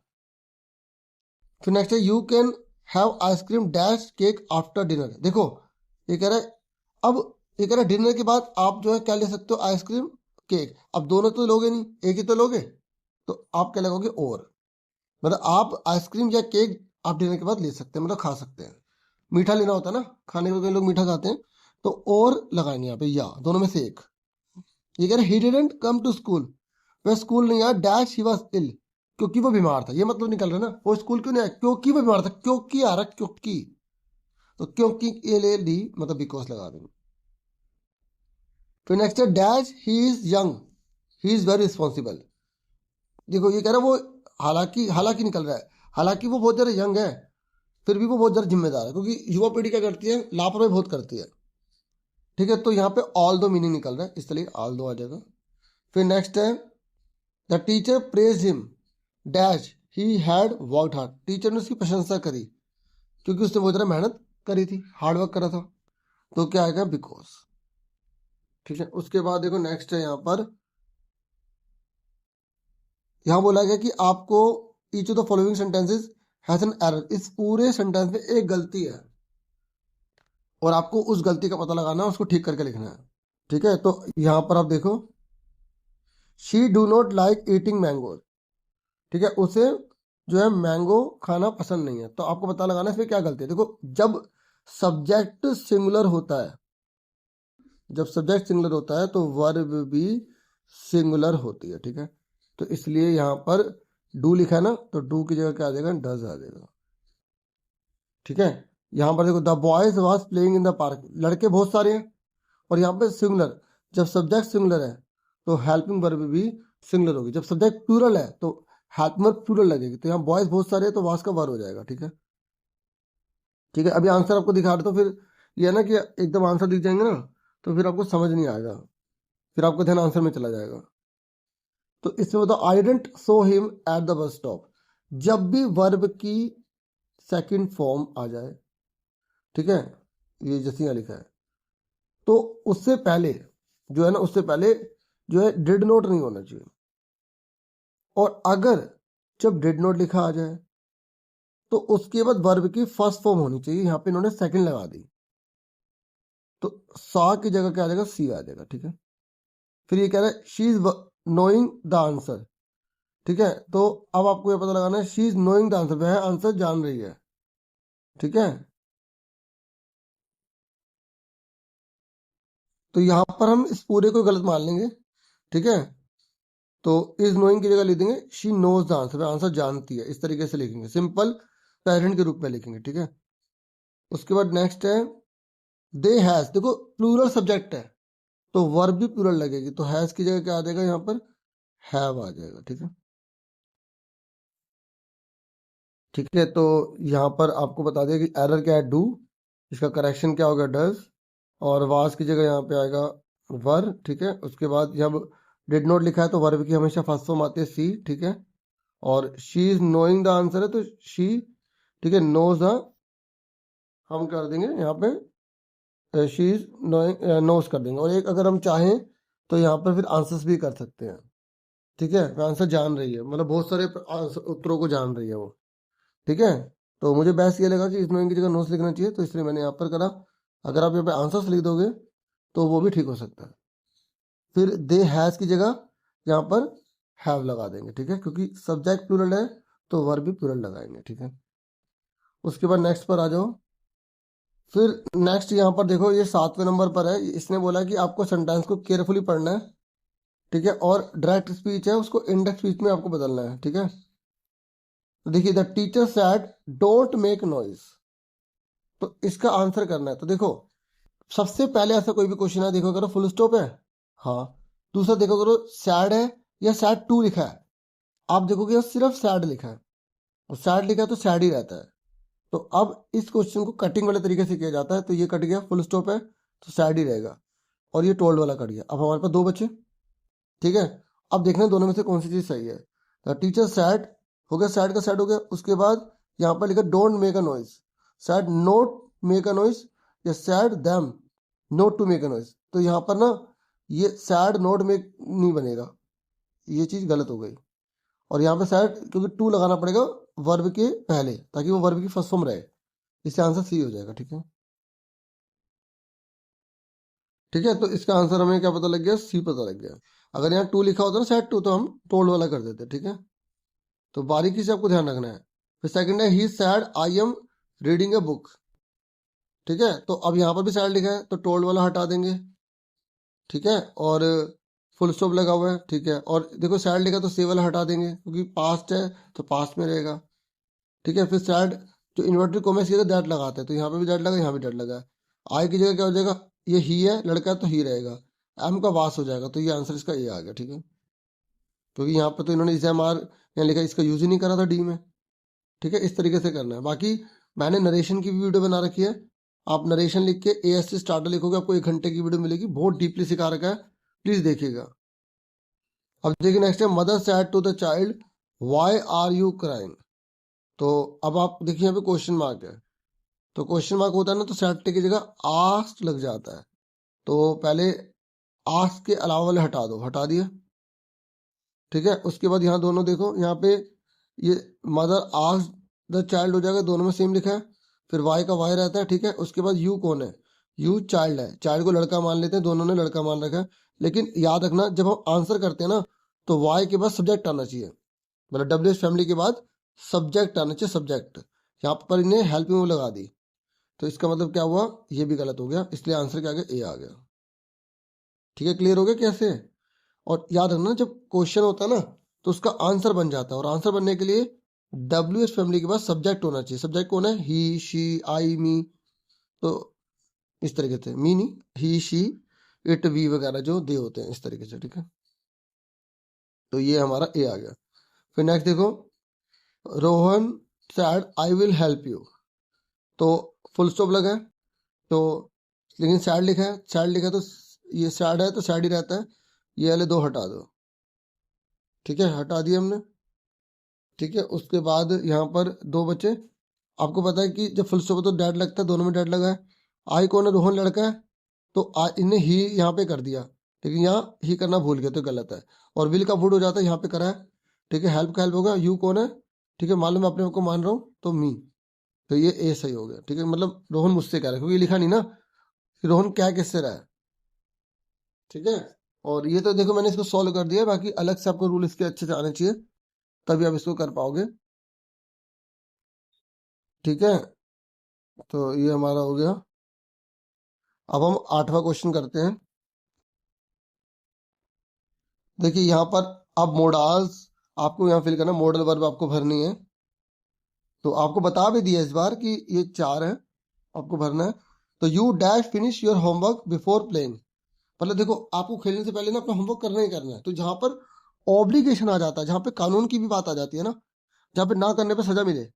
A: फिर नेक्स्ट है you can have ice cream dash cake after dinner. देखो ये कह रहा है, अब ये कह रहा है डिनर के बाद आप जो है क्या ले सकते हो, आइसक्रीम केक। अब दोनों तो लोगे नहीं, एक ही तो लोगे, तो आप क्या लगाओगे, और। मतलब आप आइसक्रीम या केक आप डिनर के बाद ले सकते हैं, मतलब खा सकते हैं। मीठा लेना होता है ना, खाने के कई लोग मीठा खाते हैं, तो और लगाएंगे यहाँ पे, या दोनों में से एक। ये कह रहे he didn't come to school, वह स्कूल नहीं आया डैश ही वॉज इल, क्योंकि वो बीमार था। ये मतलब निकल रहा है ना, वो स्कूल क्यों नहीं आया, क्योंकि वो बीमार था, क्योंकि आ रहा क्योंकि। तो क्योंकि ए ले ली, मतलब बिकॉज लगा देंगे। फिर नेक्स्ट है dash he is young, he is very responsible. देखो ये कह रहा है वो, हालांकि हालांकि निकल रहा है, हालांकि वो बहुत ज्यादा यंग है, फिर भी वो बहुत ज्यादा जिम्मेदार है, क्योंकि युवा पीढ़ी क्या करती है, लापरवाही बहुत करती है। ठीक है, तो यहाँ पे ऑल दो मीनिंग निकल रहा है, इसलिए ऑल दो आ जाएगा। फिर नेक्स्ट है the teacher praise him dash he had worked hard. Teacher ने उसकी प्रशंसा करी क्योंकि उसने बहुत ज्यादा मेहनत करी थी, हार्ड वर्क करा था। तो क्या आएगा, बिकॉज। ठीक है, उसके बाद देखो नेक्स्ट है यहाँ पर, यहाँ बोला गया कि आपको each of the following sentences has an error. इस पूरे सेंटेंस में एक गलती है और आपको उस गलती का पता लगाना है, उसको ठीक करके लिखना है। ठीक है, तो यहाँ पर आप देखो she do not like eating mango. ठीक है, उसे जो है मैंगो खाना पसंद नहीं है। तो आपको पता लगाना है इसमें क्या गलती है। देखो जब सब्जेक्ट सिंगुलर होता है, जब सब्जेक्ट सिंगुलर होता है तो वर्ब भी सिंगुलर होती है। ठीक है, तो इसलिए यहाँ पर डू लिखा है ना, तो डू की जगह क्या आ जाएगा, डज आ जाएगा। ठीक है, यहाँ पर देखो the boys was playing in the park, लड़के बहुत सारे हैं, और यहाँ पे सिंगुलर, जब सब्जेक्ट सिंगुलर है तो हेल्पिंग वर्ब भी सिंगुलर होगी। जब सब्जेक्ट प्लूरल है तो हेल्पिंग वर्ब प्लूरल लगेगी। तो यहाँ बॉयज बहुत सारे हैं तो वास का वर्ब हो जाएगा। ठीक है, ठीक है, अभी आंसर आपको दिखा रहे तो फिर ये है ना कि एकदम आंसर दिख जाएंगे ना, तो फिर आपको समझ नहीं आएगा, फिर आपका ध्यान आंसर में चला जाएगा। तो इसमें बताओ I didn't saw him at the bus stop. जब भी वर्ब की सेकंड फॉर्म आ जाए, ठीक है, ये जैसे यहाँ लिखा है, तो उससे पहले जो है ना, उससे पहले जो है डिड नॉट नहीं होना चाहिए। और अगर जब डिड नॉट लिखा आ जाए तो उसके बाद वर्ब की फर्स्ट फॉर्म होनी चाहिए। यहाँ पे इन्होंने सेकंड लगा दी, तो सा की जगह क्या आ जाएगा, सी आ जाएगा। ठीक है, फिर ये कह रहा है she is knowing the answer. ठीक है, तो अब आपको ये पता लगाना है she is knowing the answer, वह आंसर जान रही है। ठीक है, तो यहाँ पर हम इस पूरे को गलत मान लेंगे। ठीक है, तो इज नोइंग की जगह लिख देंगे शी नोज द आंसर, वह आंसर जानती है। इस तरीके से लिखेंगे, सिंपल पेरेंट के रूप में लिखेंगे। ठीक है, उसके बाद नेक्स्ट है दे हैज। देखो प्लूरल सब्जेक्ट है तो वर्ब भी प्लूरल लगेगी, तो हैज की जगह क्या आ जाएगा, यहाँ पर हैव आ जाएगा। ठीक है, ठीक है, तो यहाँ पर आपको बता दिया कि एरर क्या है, डू, इसका करेक्शन क्या होगा, डज, और वाज की जगह यहाँ पे आएगा वर। ठीक है, उसके बाद जब डिड नॉट लिखा है तो वर्ब की हमेशा फर्स्ट फॉर्म आती है सी। ठीक है, और she is knowing the answer है तो शी, ठीक है, नोज द, हम कर देंगे यहाँ पे शी इज नोइंग, नोज कर देंगे। और एक अगर हम चाहें तो यहाँ पर फिर आंसर्स भी कर सकते हैं। ठीक है, आंसर जान रही है, मतलब बहुत सारे उत्तरों को जान रही है वो। ठीक है, तो मुझे बेस्ट ये लगा कि इस नोइंग की जगह नोट्स लिखना चाहिए, तो इसलिए मैंने यहाँ पर करा। अगर आप यहाँ पे आंसर्स लिख दोगे तो वो भी ठीक हो सकता है। फिर दे हैज की जगह यहाँ पर हैव लगा देंगे। ठीक है, क्योंकि सब्जेक्ट प्लूरल है तो वर्ब भी प्लूरल लगाएंगे। ठीक है, उसके बाद नेक्स्ट पर आ जाओ। फिर नेक्स्ट यहाँ पर देखो, ये 7वें नंबर पर है। इसने बोला कि आपको सेंटेंस को केयरफुली पढ़ना है। ठीक है, और डायरेक्ट स्पीच है उसको इंडेक्स स्पीच में आपको बदलना है। ठीक है, तो देखिए the teacher said don't make noise, तो इसका आंसर करना है। तो देखो सबसे पहले ऐसा कोई भी क्वेश्चन है, देखो करो फुल स्टॉप है, हाँ। दूसरा देखो करो सैड है या सैड टू लिखा है, आप देखोगे सिर्फ सैड लिखा है, और सैड लिखा है तो सैड ही रहता है। तो अब इस क्वेश्चन को कटिंग वाले तरीके से किया जाता है, तो ये कट गया, फुल स्टॉप है तो सैड ही रहेगा, और ये टोल्ड वाला कट गया। अब हमारे पास दो बचे। ठीक है, अब देखना दोनों में से कौन सी चीज सही है। द टीचर सैड हो गया, सैड का सैड हो गया। उसके बाद यहाँ पर लिखा don't make a noise, said not make a noise या said them not to make a noise. तो यहाँ पर ना ये सैड नोट मेक नहीं बनेगा, ये चीज गलत हो गई। और यहाँ पे सैड क्योंकि टू लगाना पड़ेगा वर्ब के पहले ताकि वो वर्ब की फर्स्ट फॉर्म रहे। इससे आंसर सी हो जाएगा। ठीक है, ठीक है। तो इसका आंसर हमें क्या पता लग गया, सी पता लग गया। अगर यहाँ टू लिखा होता ना सैड टू, तो हम टोल्ड वाला कर देते। ठीक है, तो बारीकी से आपको ध्यान रखना है। फिर सेकंड है he said I am reading a book. ठीक है, तो अब यहाँ पर भी सैड लिखा है तो टोल्ड वाला हटा देंगे। ठीक है, और फुल स्टॉप लगा हुआ है। ठीक है, और देखो सैड लिखा तो से वाला हटा देंगे क्योंकि पास्ट है तो पास्ट में रहेगा। ठीक है, फिर सैड जो इन्वर्टेड कॉमेस की दैट लगाते हैं तो यहाँ पे भी दैट लगा, यहाँ भी दैट लगा है। आई की जगह क्या हो जाएगा, ये ही है, लड़का है तो ही रहेगा। एम का वास हो जाएगा, तो ये आंसर इसका ए आ गया। ठीक है, क्योंकि यहाँ पे तो इन्होंने इसे एम आर यहाँ लिखा, इसका यूज ही नहीं करा था डी में। ठीक है, इस तरीके से करना है। बाकी मैंने नरेशन की भी वीडियो बना रखी है, आप नरेशन लिख के ए एस सी स्टार्टर लिखोगे, आपको 1 घंटे की वीडियो मिलेगी, बहुत डीपली सिखा रखा है, प्लीज देखिएगा। अब देखिए नेक्स्ट है mother said to the child why are you crying. तो अब आप देखिए यहाँ पे क्वेश्चन मार्क है, तो क्वेश्चन मार्क होता है ना तो सैड की जगह आस्क लग जाता है। तो पहले आस्क के अलावा वाले हटा दो, हटा दिया। ठीक है, उसके बाद यहाँ दोनों देखो, यहाँ पे ये मदर आस्क द चाइल्ड हो जाएगा, दोनों में सेम लिखा है। फिर वाई का वाई रहता है। ठीक है, उसके बाद यू कौन है, यू चाइल्ड है, चाइल्ड को लड़का मान लेते हैं, दोनों ने लड़का मान रखा है। लेकिन याद रखना जब हम आंसर करते हैं ना तो वाई के बाद सब्जेक्ट आना चाहिए, मतलब डब्ल्यू एच फैमिली के बाद सब्जेक्ट आना चाहिए, सब्जेक्ट। यहाँ पर इन्हें हेल्पिंग में लगा दी, तो इसका मतलब क्या हुआ, ये भी गलत हो गया, इसलिए आंसर क्या आ गया, ए आ गया। ठीक है, क्लियर हो गया कैसे। और याद रखना जब क्वेश्चन होता है ना तो उसका आंसर बन जाता है, और आंसर बनने के लिए डब्ल्यू एच फैमिली के बाद सब्जेक्ट होना चाहिए। सब्जेक्ट कौन है, ही शी आई मी। तो इस तरीके से मी नहीं, ही शी इट वी वगैरह जो दे होते हैं इस तरीके से। ठीक है, तो ये हमारा ए आ गया। फिर नेक्स्ट देखो, Rohan sad I will help you. तो फुल स्टॉप लगा है, तो लेकिन सैड लिखा है, सैड लिखा है तो ये सैड है तो सैड ही रहता है, ये वाले दो हटा दो। ठीक है, हटा दिए हमने। ठीक है, उसके बाद यहाँ पर दो बचे। आपको पता है कि जब फुल स्टॉप तो डैड लगता है, दोनों में डैड लगा है। आई कौन है, रोहन लड़का है, तो इन्हें ही यहाँ पे कर दिया, लेकिन यहाँ ही करना भूल गया तो गलत है। और विल का वुड हो जाता है, यहाँ पे करा है। ठीक है, हेल्प का हेल्प होगा, यू कौन है, ठीक है, मालूम मैं अपने आप को मान रहा हूँ तो मी, तो ये ए सही हो गया। ठीक है, मतलब रोहन मुझसे कह रहा है क्योंकि ये लिखा नहीं ना कि रोहन क्या किससे रहा है। ठीक है, और ये तो देखो मैंने इसको सॉल्व कर दिया, बाकी अलग से आपको रूल इसके अच्छे से आने चाहिए तभी आप इसको कर पाओगे। ठीक है, तो ये हमारा हो गया। अब हम 8वां क्वेश्चन करते हैं। देखिए यहाँ पर अब मोडाल्स आपको यहाँ फिल करना, मॉडल वर्ब आपको भरनी है। तो आपको बता भी दिया इस बार कि ये 4 है, आपको भरना है। तो you dash finish your homework before playing, मतलब देखो आपको खेलने से पहले ना अपना होमवर्क करना ही करना है। तो जहां पर ऑब्लिगेशन आ जाता है, जहां पे कानून की भी बात आ जाती है ना, जहां पे ना करने पे सजा मिले,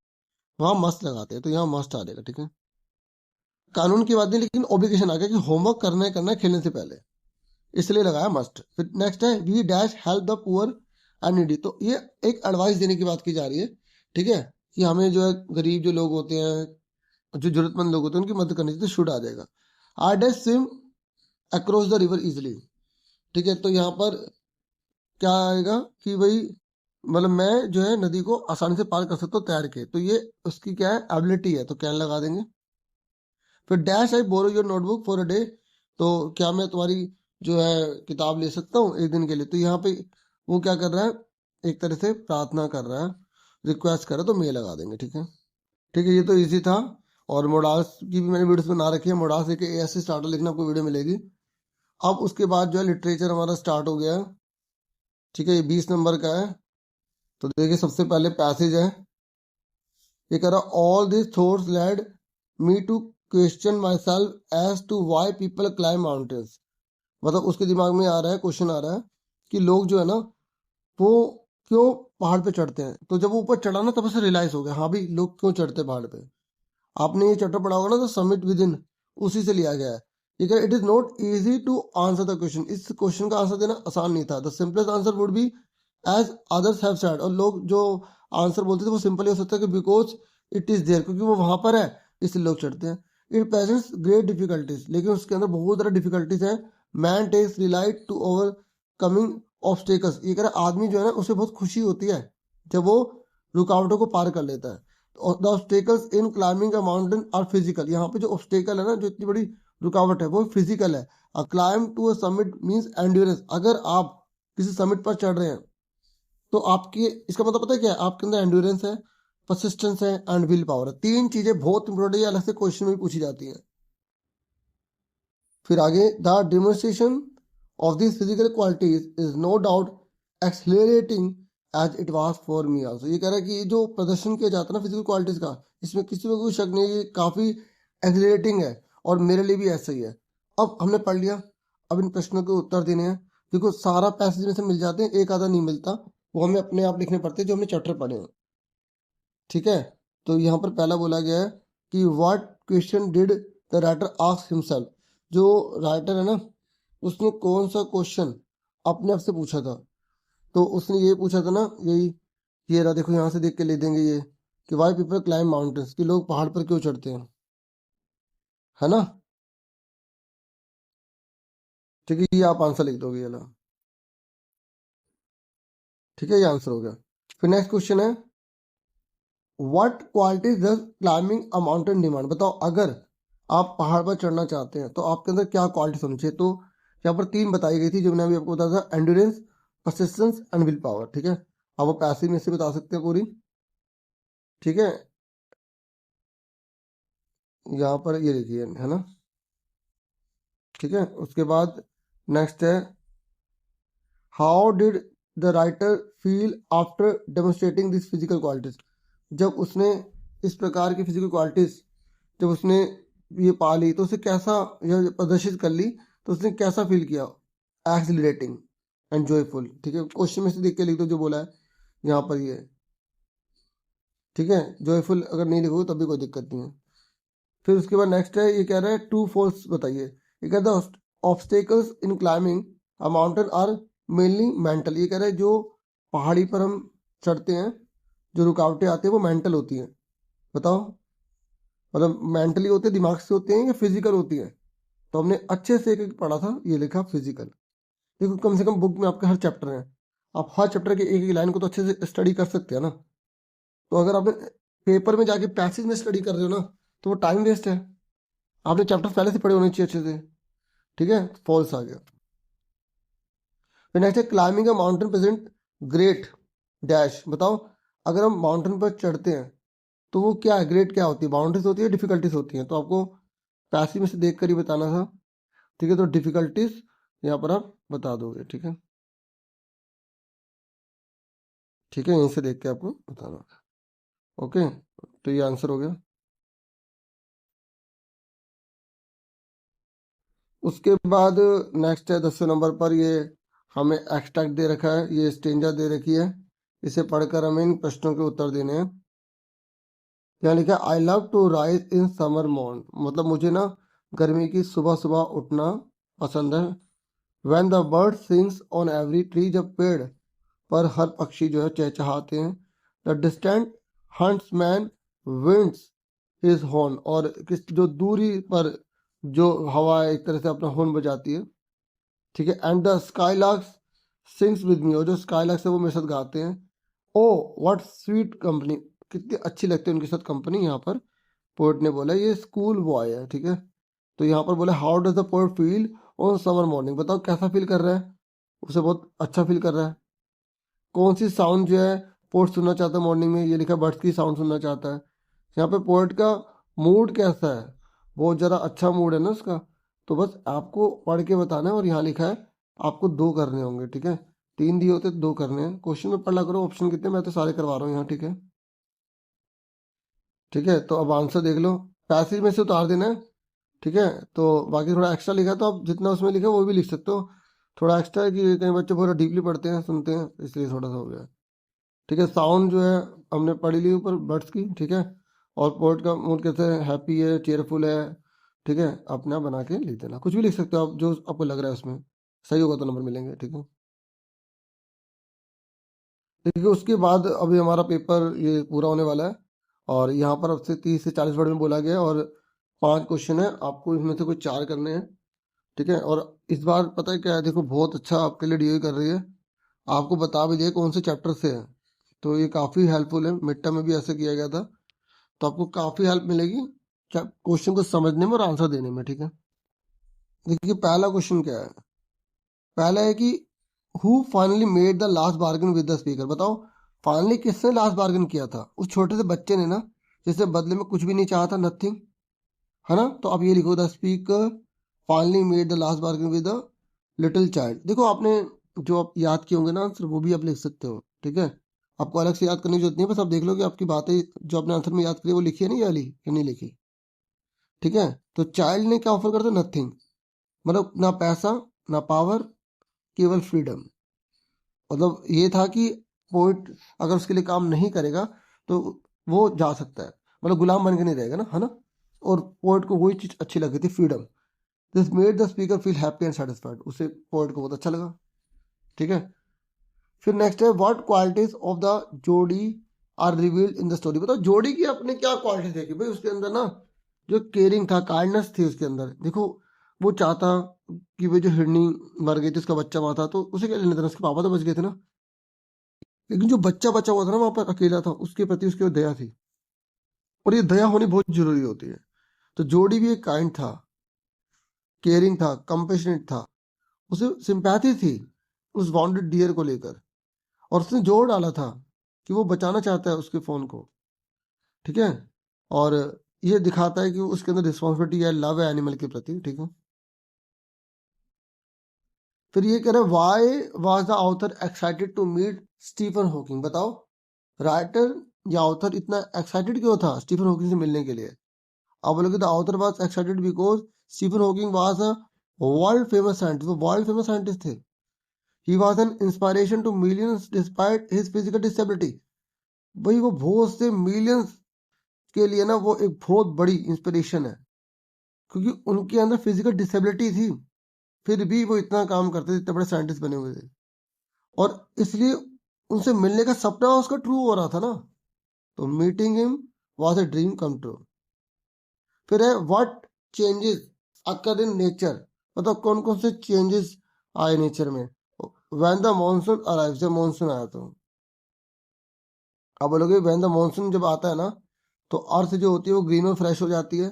A: वहां मस्ट लगाते हैं, तो यहाँ मस्ट आ जाएगा। ठीक है, कानून की बात नहीं लेकिन ऑब्लिगेशन आ गया कि होमवर्क करना है खेलने से पहले, इसलिए लगाया मस्ट। फिर नेक्स्ट है we dash help the poor and needy, तो ये एक एडवाइस देने की बात की जा रही है। ठीक है, कि हमें जो है गरीब जो लोग होते हैं, जो जरूरतमंद लोग होते हैं, उनकी मदद करनी चाहिए, तो शुड आ जाएगा। I dash swim across the river easily. ठीक है, तो यहाँ पर क्या आएगा कि भाई मतलब मैं जो है नदी को आसानी से पार कर सकता हूँ तैर के, तो ये उसकी क्या है, एबिलिटी है, तो कैन लगा देंगे। फिर dash I borrow your notebook for a day, तो क्या मैं तुम्हारी जो है किताब ले सकता हूँ एक दिन के लिए, तो यहाँ पे वो क्या कर रहा है, एक तरह से प्रार्थना कर रहा है, रिक्वेस्ट कर रहा है, तो मैं लगा देंगे। ठीक है, ठीक है, ये तो इजी था। और मोडास की भी मैंने वीडियोस बना रखी है, मोडास एक ऐसे स्टार्टर लिखना आपको वीडियो मिलेगी। अब उसके बाद जो है लिटरेचर हमारा स्टार्ट हो गया है। ठीक है, ये 20 नंबर का है। तो देखिए सबसे पहले पैसेज है, ये कह रहा all this thoughts led me to question myself as to why people climb mountains, मतलब उसके दिमाग में आ रहा है, क्वेश्चन आ रहा है कि लोग जो है ना वो क्यों पहाड़ पे चढ़ते हैं। तो जब वो ऊपर चढ़ा ना तब उसे रियलाइज हो गया, हाँ भाई लोग क्यों चढ़ते हैं पहाड़ पे। आपने ये चैप्टर पढ़ा होगा ना, तो समिट विद इन, उसी से लिया गया है। ठीक है, it is not easy to answer the question, इस क्वेश्चन का आंसर देना आसान नहीं था। The simplest answer would be as others have said, और लोग जो आंसर बोलते थे वो सिंपल ही हो सकता है कि बिकॉज इट इज देयर, क्योंकि वो वहां पर है इसलिए लोग चढ़ते हैं। इट प्रेजेंट्स ग्रेट डिफिकल्टीज, लेकिन उसके अंदर बहुत ज़्यादा डिफिकल्टीज है। Man takes delight to overcoming obstacles, ये कह रहा है आदमी जो है ना उसे बहुत खुशी होती है जब वो रुकावटों को पार कर लेता है। The obstacles in climbing a mountain are physical, यहाँ पे जो ऑब्स्टेकल है ना, जो इतनी बड़ी रुकावट है वो फिजिकल है। A climb to a summit means endurance, अगर आप किसी समिट पर चढ़ रहे हैं तो आपकी, इसका मतलब पता है क्या है, आपके अंदर एंड्योरेंस है, परसिस्टेंस है एंड विल पावर है। तीन चीजें बहुत इंपॉर्टेंट है, अलग से क्वेश्चन में भी पूछी जाती हैं। फिर आगे, the demonstration of this physical qualities is no doubt exhilarating as it was for me also, ये कह रहा है कि ये जो प्रदर्शन किया जाता है ना फिजिकल क्वालिटीज का, इसमें किसी में कोई शक नहीं, ये काफी एक्सलरेटिंग है और मेरे लिए भी ऐसा ही है। अब हमने पढ़ लिया, अब इन प्रश्नों के उत्तर देने हैं। देखो सारा पैसेज में से मिल जाते हैं, एक आधा नहीं मिलता, वो हमें अपने आप लिखने पड़ते हैं जो हमने चैप्टर पढ़े हैं। ठीक है, तो यहाँ पर पहला बोला गया है कि what question did the writer ask himself, जो राइटर है ना उसने कौन सा क्वेश्चन अपने आप से पूछा था। तो उसने ये पूछा था ना, यही ये रहा, देखो यहाँ से देख के ले देंगे ये, कि वाई पीपल क्लाइम माउंटेन्स, कि लोग पहाड़ पर क्यों चढ़ते हैं, है ना। ठीक है, ये आप आंसर लिख दोगे ये लो। ठीक है, ये आंसर हो गया। फिर नेक्स्ट क्वेश्चन है, what qualities does climbing a mountain demand, बताओ अगर आप पहाड़ पर चढ़ना चाहते हैं तो आपके अंदर क्या क्वालिटीज होनी चाहिए। तो यहाँ पर तीन बताई गई थी जो मैंने अभी आपको बताया था, endurance, persistence and will power. ठीक है, आप वो पैसिव में से बता सकते हैं पूरी। ठीक है, यहाँ पर ये लिखिए, है ना। ठीक है, उसके बाद नेक्स्ट है, how did the writer feel after demonstrating this physical qualities, जब उसने इस प्रकार की फिजिकल क्वालिटीज जब उसने ये पा ली तो उसे कैसा, यह प्रदर्शित कर ली तो उसने कैसा फील किया। Accelerating and joyful. ठीक है, क्वेश्चन में से देख के लिख दो जो बोला है यहाँ पर ये। ठीक है, जॉयफुल अगर नहीं लिखोगे तब भी कोई दिक्कत नहीं है। फिर उसके बाद नेक्स्ट है, ये कह रहा है ट्रू फॉल्स बताइए। ये कहता है obstacles in climbing a mountain are mainly mental, ये कह रहा है जो पहाड़ी पर हम चढ़ते हैं जो रुकावटें आती हैं वो मेंटल होती हैं। बताओ, मतलब मेंटली होते हैं, दिमाग से होते हैं या फिजिकल होती है। तो हमने अच्छे से एक एक पढ़ा था, ये लिखा फिजिकल। देखो कम से कम बुक में आपके हर चैप्टर है, आप हर चैप्टर के एक एक लाइन को तो अच्छे से स्टडी कर सकते हैं ना। तो अगर आपने पेपर में जाके पैसेज में स्टडी कर रहे हो ना तो वो टाइम वेस्ट है, आपने चैप्टर पहले से पढ़े होने चाहिए अच्छे से। ठीक है, फॉल्स आ गया। फिर नेक्स्ट है, climbing a mountain present great dash, बताओ अगर हम माउंटेन पर चढ़ते हैं तो वो क्या है, ग्रेट क्या होती है, बाउंड्रीज होती है, डिफिकल्टीज होती हैं। तो आपको पैसिव में से देख कर ही बताना था। ठीक है, तो डिफिकल्टीज यहाँ पर आप बता दोगे। ठीक है, ठीक है, यहीं से देख के आपको बताना। ओके, तो ये आंसर हो गया। उसके बाद नेक्स्ट है 10वें नंबर पर, ये हमें एक्सट्रैक्ट दे रखा है, ये स्टेंजा दे रखी है, इसे पढ़कर हमें इन प्रश्नों के उत्तर देने हैं। यहाँ लिखा है, I love to rise in summer morn, मतलब मुझे ना गर्मी की सुबह सुबह उठना पसंद है। When the bird sings on every tree, जब पेड़ पर हर पक्षी जो है चहचहाते हैं। The distant huntsman winds his horn, और किस जो दूरी पर जो हवा एक तरह से अपना हॉर्न बजाती है। ठीक है, and the skylarks sings with me, और जो स्काईलार्क्स है वो मेरे साथ गाते हैं। ओ व्हाट स्वीट कंपनी, कितनी अच्छी लगती है उनके साथ कंपनी। यहाँ पर पोएट ने बोला, ये स्कूल बॉय है। ठीक है, तो यहाँ पर बोला, how does the poet feel on summer morning, बताओ कैसा फील कर रहा है, उसे बहुत अच्छा फील कर रहा है। कौन सी साउंड जो है पोएट सुनना चाहता है मॉर्निंग में, ये लिखा बर्ड्स की साउंड सुनना चाहता है। यहाँ पे पोएट का मूड कैसा है, बहुत ज़्यादा अच्छा मूड है ना उसका। तो बस आपको पढ़ के बताना है, और यहाँ लिखा है आपको दो करने होंगे। ठीक है, तीन दिए होते तो दो करने हैं, क्वेश्चन में पढ़ ला करो ऑप्शन कितने, मैं तो सारे करवा रहा हूँ यहाँ। ठीक है, ठीक है, तो अब आंसर देख लो, पैसेज में से उतार देना है। ठीक है, तो बाकी थोड़ा एक्स्ट्रा लिखा है तो आप जितना उसमें लिखा है वो भी लिख सकते हो। थोड़ा एक्स्ट्रा है कि कई बच्चे पूरा डीपली पढ़ते हैं सुनते हैं, इसलिए थोड़ा सा हो गया। ठीक है, साउंड जो है हमने पढ़ी ली ऊपर बर्ड्स की। ठीक है, और पोर्ट का मूड कैसे है, हैप्पी है, चेयरफुल है। ठीक है, अपने आप बना के लिख देना, कुछ भी लिख सकते हो आप जो आपको लग रहा है उसमें सही होगा तो नंबर मिलेंगे। ठीक है, ठीक है, उसके बाद अभी हमारा पेपर ये पूरा होने वाला है, और यहाँ पर अब से 30 से 40 वर्ड में बोला गया है, और 5 क्वेश्चन है, आपको इसमें से कोई 4 करने हैं, ठीक है। और इस बार पता है क्या है, देखो बहुत अच्छा आपके लिए डीओ कर रही है, आपको बता भी दिया कौन से चैप्टर से है, तो ये काफ़ी हेल्पफुल है। मिड टर्म में भी ऐसे किया गया था, तो आपको काफ़ी हेल्प मिलेगी क्वेश्चन को समझने में और आंसर देने में, ठीक है। देखिए पहला क्वेश्चन क्या है, पहला है कि who finally made the last bargain with the speaker. बताओ फाइनली किसने लास्ट बार्गेन किया था, उस छोटे से बच्चे ने ना, जिससे बदले में कुछ भी नहीं चाहा था, नथिंग, है ना। तो आप ये लिखो, the speaker finally made the last bargain with the little child. देखो आपने जो आप याद किए होंगे ना आंसर, वो भी आप लिख सकते हो, ठीक है। आपको अलग से याद करने की जरूरत नहीं है, बस आप देख लो कि आपकी बातें जो आपने आंसर में याद करी वो लिखी है नहीं, या नहीं लिखी, ठीक है। तो चाइल्ड ने क्या ऑफर करता, नथिंग, मतलब ना पैसा ना पावर, केवल फ्रीडम। मतलब ये था कि पोइट अगर उसके लिए काम नहीं करेगा तो वो जा सकता है, मतलब गुलाम बन के नहीं रहेगा ना, है ना। और पोइट को वही चीज अच्छी लगी थी, freedom. This made the speaker feel happy and satisfied, उसे पोइट को बहुत अच्छा लगा, ठीक है। फिर नेक्स्ट है, what qualities of the Jody are revealed in the story. बताओ जोड़ी की आपने क्या क्वालिटी देखी भाई, उसके अंदर ना जो केयरिंग था, काइंडनेस थी उसके अंदर। देखो वो चाहता कि वो जो हिरनी मर गई थी, उसका बच्चा वहां था, तो उसे क्या लेना था, उसके पापा तो बच गए थे ना, लेकिन जो बच्चा बचा हुआ था ना वहां पर अकेला था, उसके प्रति उसकी दया थी, और ये दया होनी बहुत जरूरी होती है। तो जोड़ी भी एक काइंड था, केयरिंग था, कंपेशनेट था, उसे सिंपैथी थी उस वाउंडेड डियर को लेकर, और उसने जोर डाला था कि वो बचाना चाहता है उसके फोन को, ठीक है। और ये दिखाता है कि उसके अंदर रिस्पॉन्सिबिलिटी है, लव है एनिमल के प्रति, ठीक है। फिर ये कह रहा है, why was the author excited to meet Stephen Hawking. बताओ राइटर या ऑथर इतना एक्साइटेड क्यों था स्टीफन हॉकिंग से मिलने के लिए। अब बोलोगे the author was excited because Stephen Hawking was a world famous scientist, वो वर्ल्ड फेमस साइंटिस्ट थे। He was an inspiration to millions despite his physical disability. भाई वो बहुत से मिलियंस के लिए ना वो एक बहुत बड़ी इंस्पिरेशन है, क्योंकि उनके अंदर फिजिकल डिसेबिलिटी थी, फिर भी वो इतना काम करते थे, इतने बड़े साइंटिस्ट बने हुए थे, और इसलिए उनसे मिलने का सपना उसका ट्रू हो रहा था ना। तो meeting him was a dream come true. फिर है, what changes occur in nature. मतलब कौन कौन से चेंजेस आए नेचर में व्हेन द मॉनसून अराइव, जब मॉनसून आया तो। अब बोलोगे व्हेन द मॉनसून जब आता है ना, तो अर्थ जो होती है वो ग्रीन और फ्रेश हो जाती है,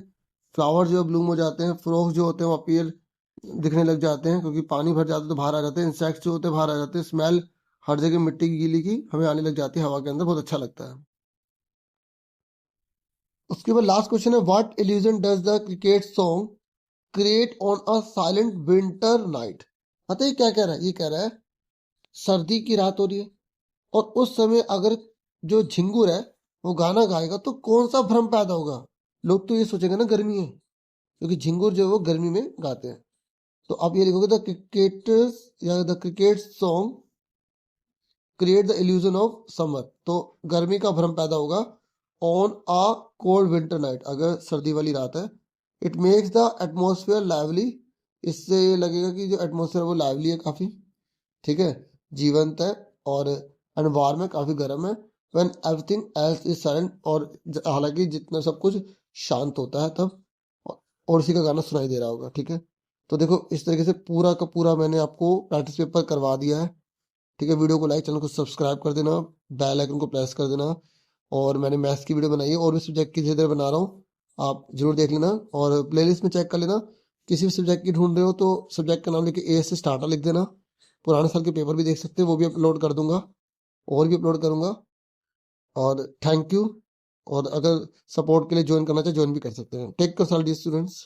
A: फ्लावर जो ब्लूम हो जाते हैं, फ्रॉग जो होते हैं वो अपीयर दिखने लग जाते हैं, क्योंकि पानी भर जाता है तो बाहर आ जाते हैं, इंसेक्ट्स जो होते हैं बाहर आ जाते हैं, स्मेल हर जगह मिट्टी की गीली की हमें आने लग जाती है हवा के अंदर, बहुत अच्छा लगता है। उसके बाद लास्ट क्वेश्चन है, what illusion does the cricket song create on a silent winter night. पता है क्या कह रहा है, ये कह रहा है सर्दी की रात हो रही है, और उस समय अगर जो झिंगुर है वो गाना गाएगा तो कौन सा भ्रम पैदा होगा। लोग तो ये सोचेंगे ना गर्मी है, क्योंकि झिंगुर जो है वो गर्मी में गाते हैं। तो आप ये लिखोगे, द क्रिकेटर्स या the cricket song create the illusion of summer, तो गर्मी का भ्रम पैदा होगा on a cold winter night, अगर सर्दी वाली रात है। It makes the atmosphere lively, इससे ये लगेगा कि जो एटमोसफियर वो लाइवली है काफी, ठीक है, जीवंत है, और एनवायरमेंट काफी गर्म है। When everything else is silent, और हालांकि जितना सब कुछ शांत होता है तब, और उसी का गाना सुनाई दे रहा होगा, ठीक है। तो देखो इस तरीके से पूरा का पूरा मैंने आपको प्रैक्टिस पेपर करवा दिया है, ठीक है। वीडियो को लाइक, चैनल को सब्सक्राइब कर देना, बेल आइकन को प्रेस कर देना। और मैंने मैथ्स की वीडियो बनाई है, और भी सब्जेक्ट की धीरे धीरे बना रहा हूँ, आप जरूर देख लेना, और प्लेलिस्ट में चेक कर लेना। किसी भी सब्जेक्ट की ढूंढ रहे हो तो सब्जेक्ट का नाम लेके ए से स्टार्टर लिख देना। पुराने साल के पेपर भी देख सकते हो, वो भी अपलोड कर दूंगा, और भी अपलोड करूंगा। और थैंक यू। और अगर सपोर्ट के लिए ज्वाइन करना चाहे ज्वाइन भी कर सकते हैं। Take care all the students.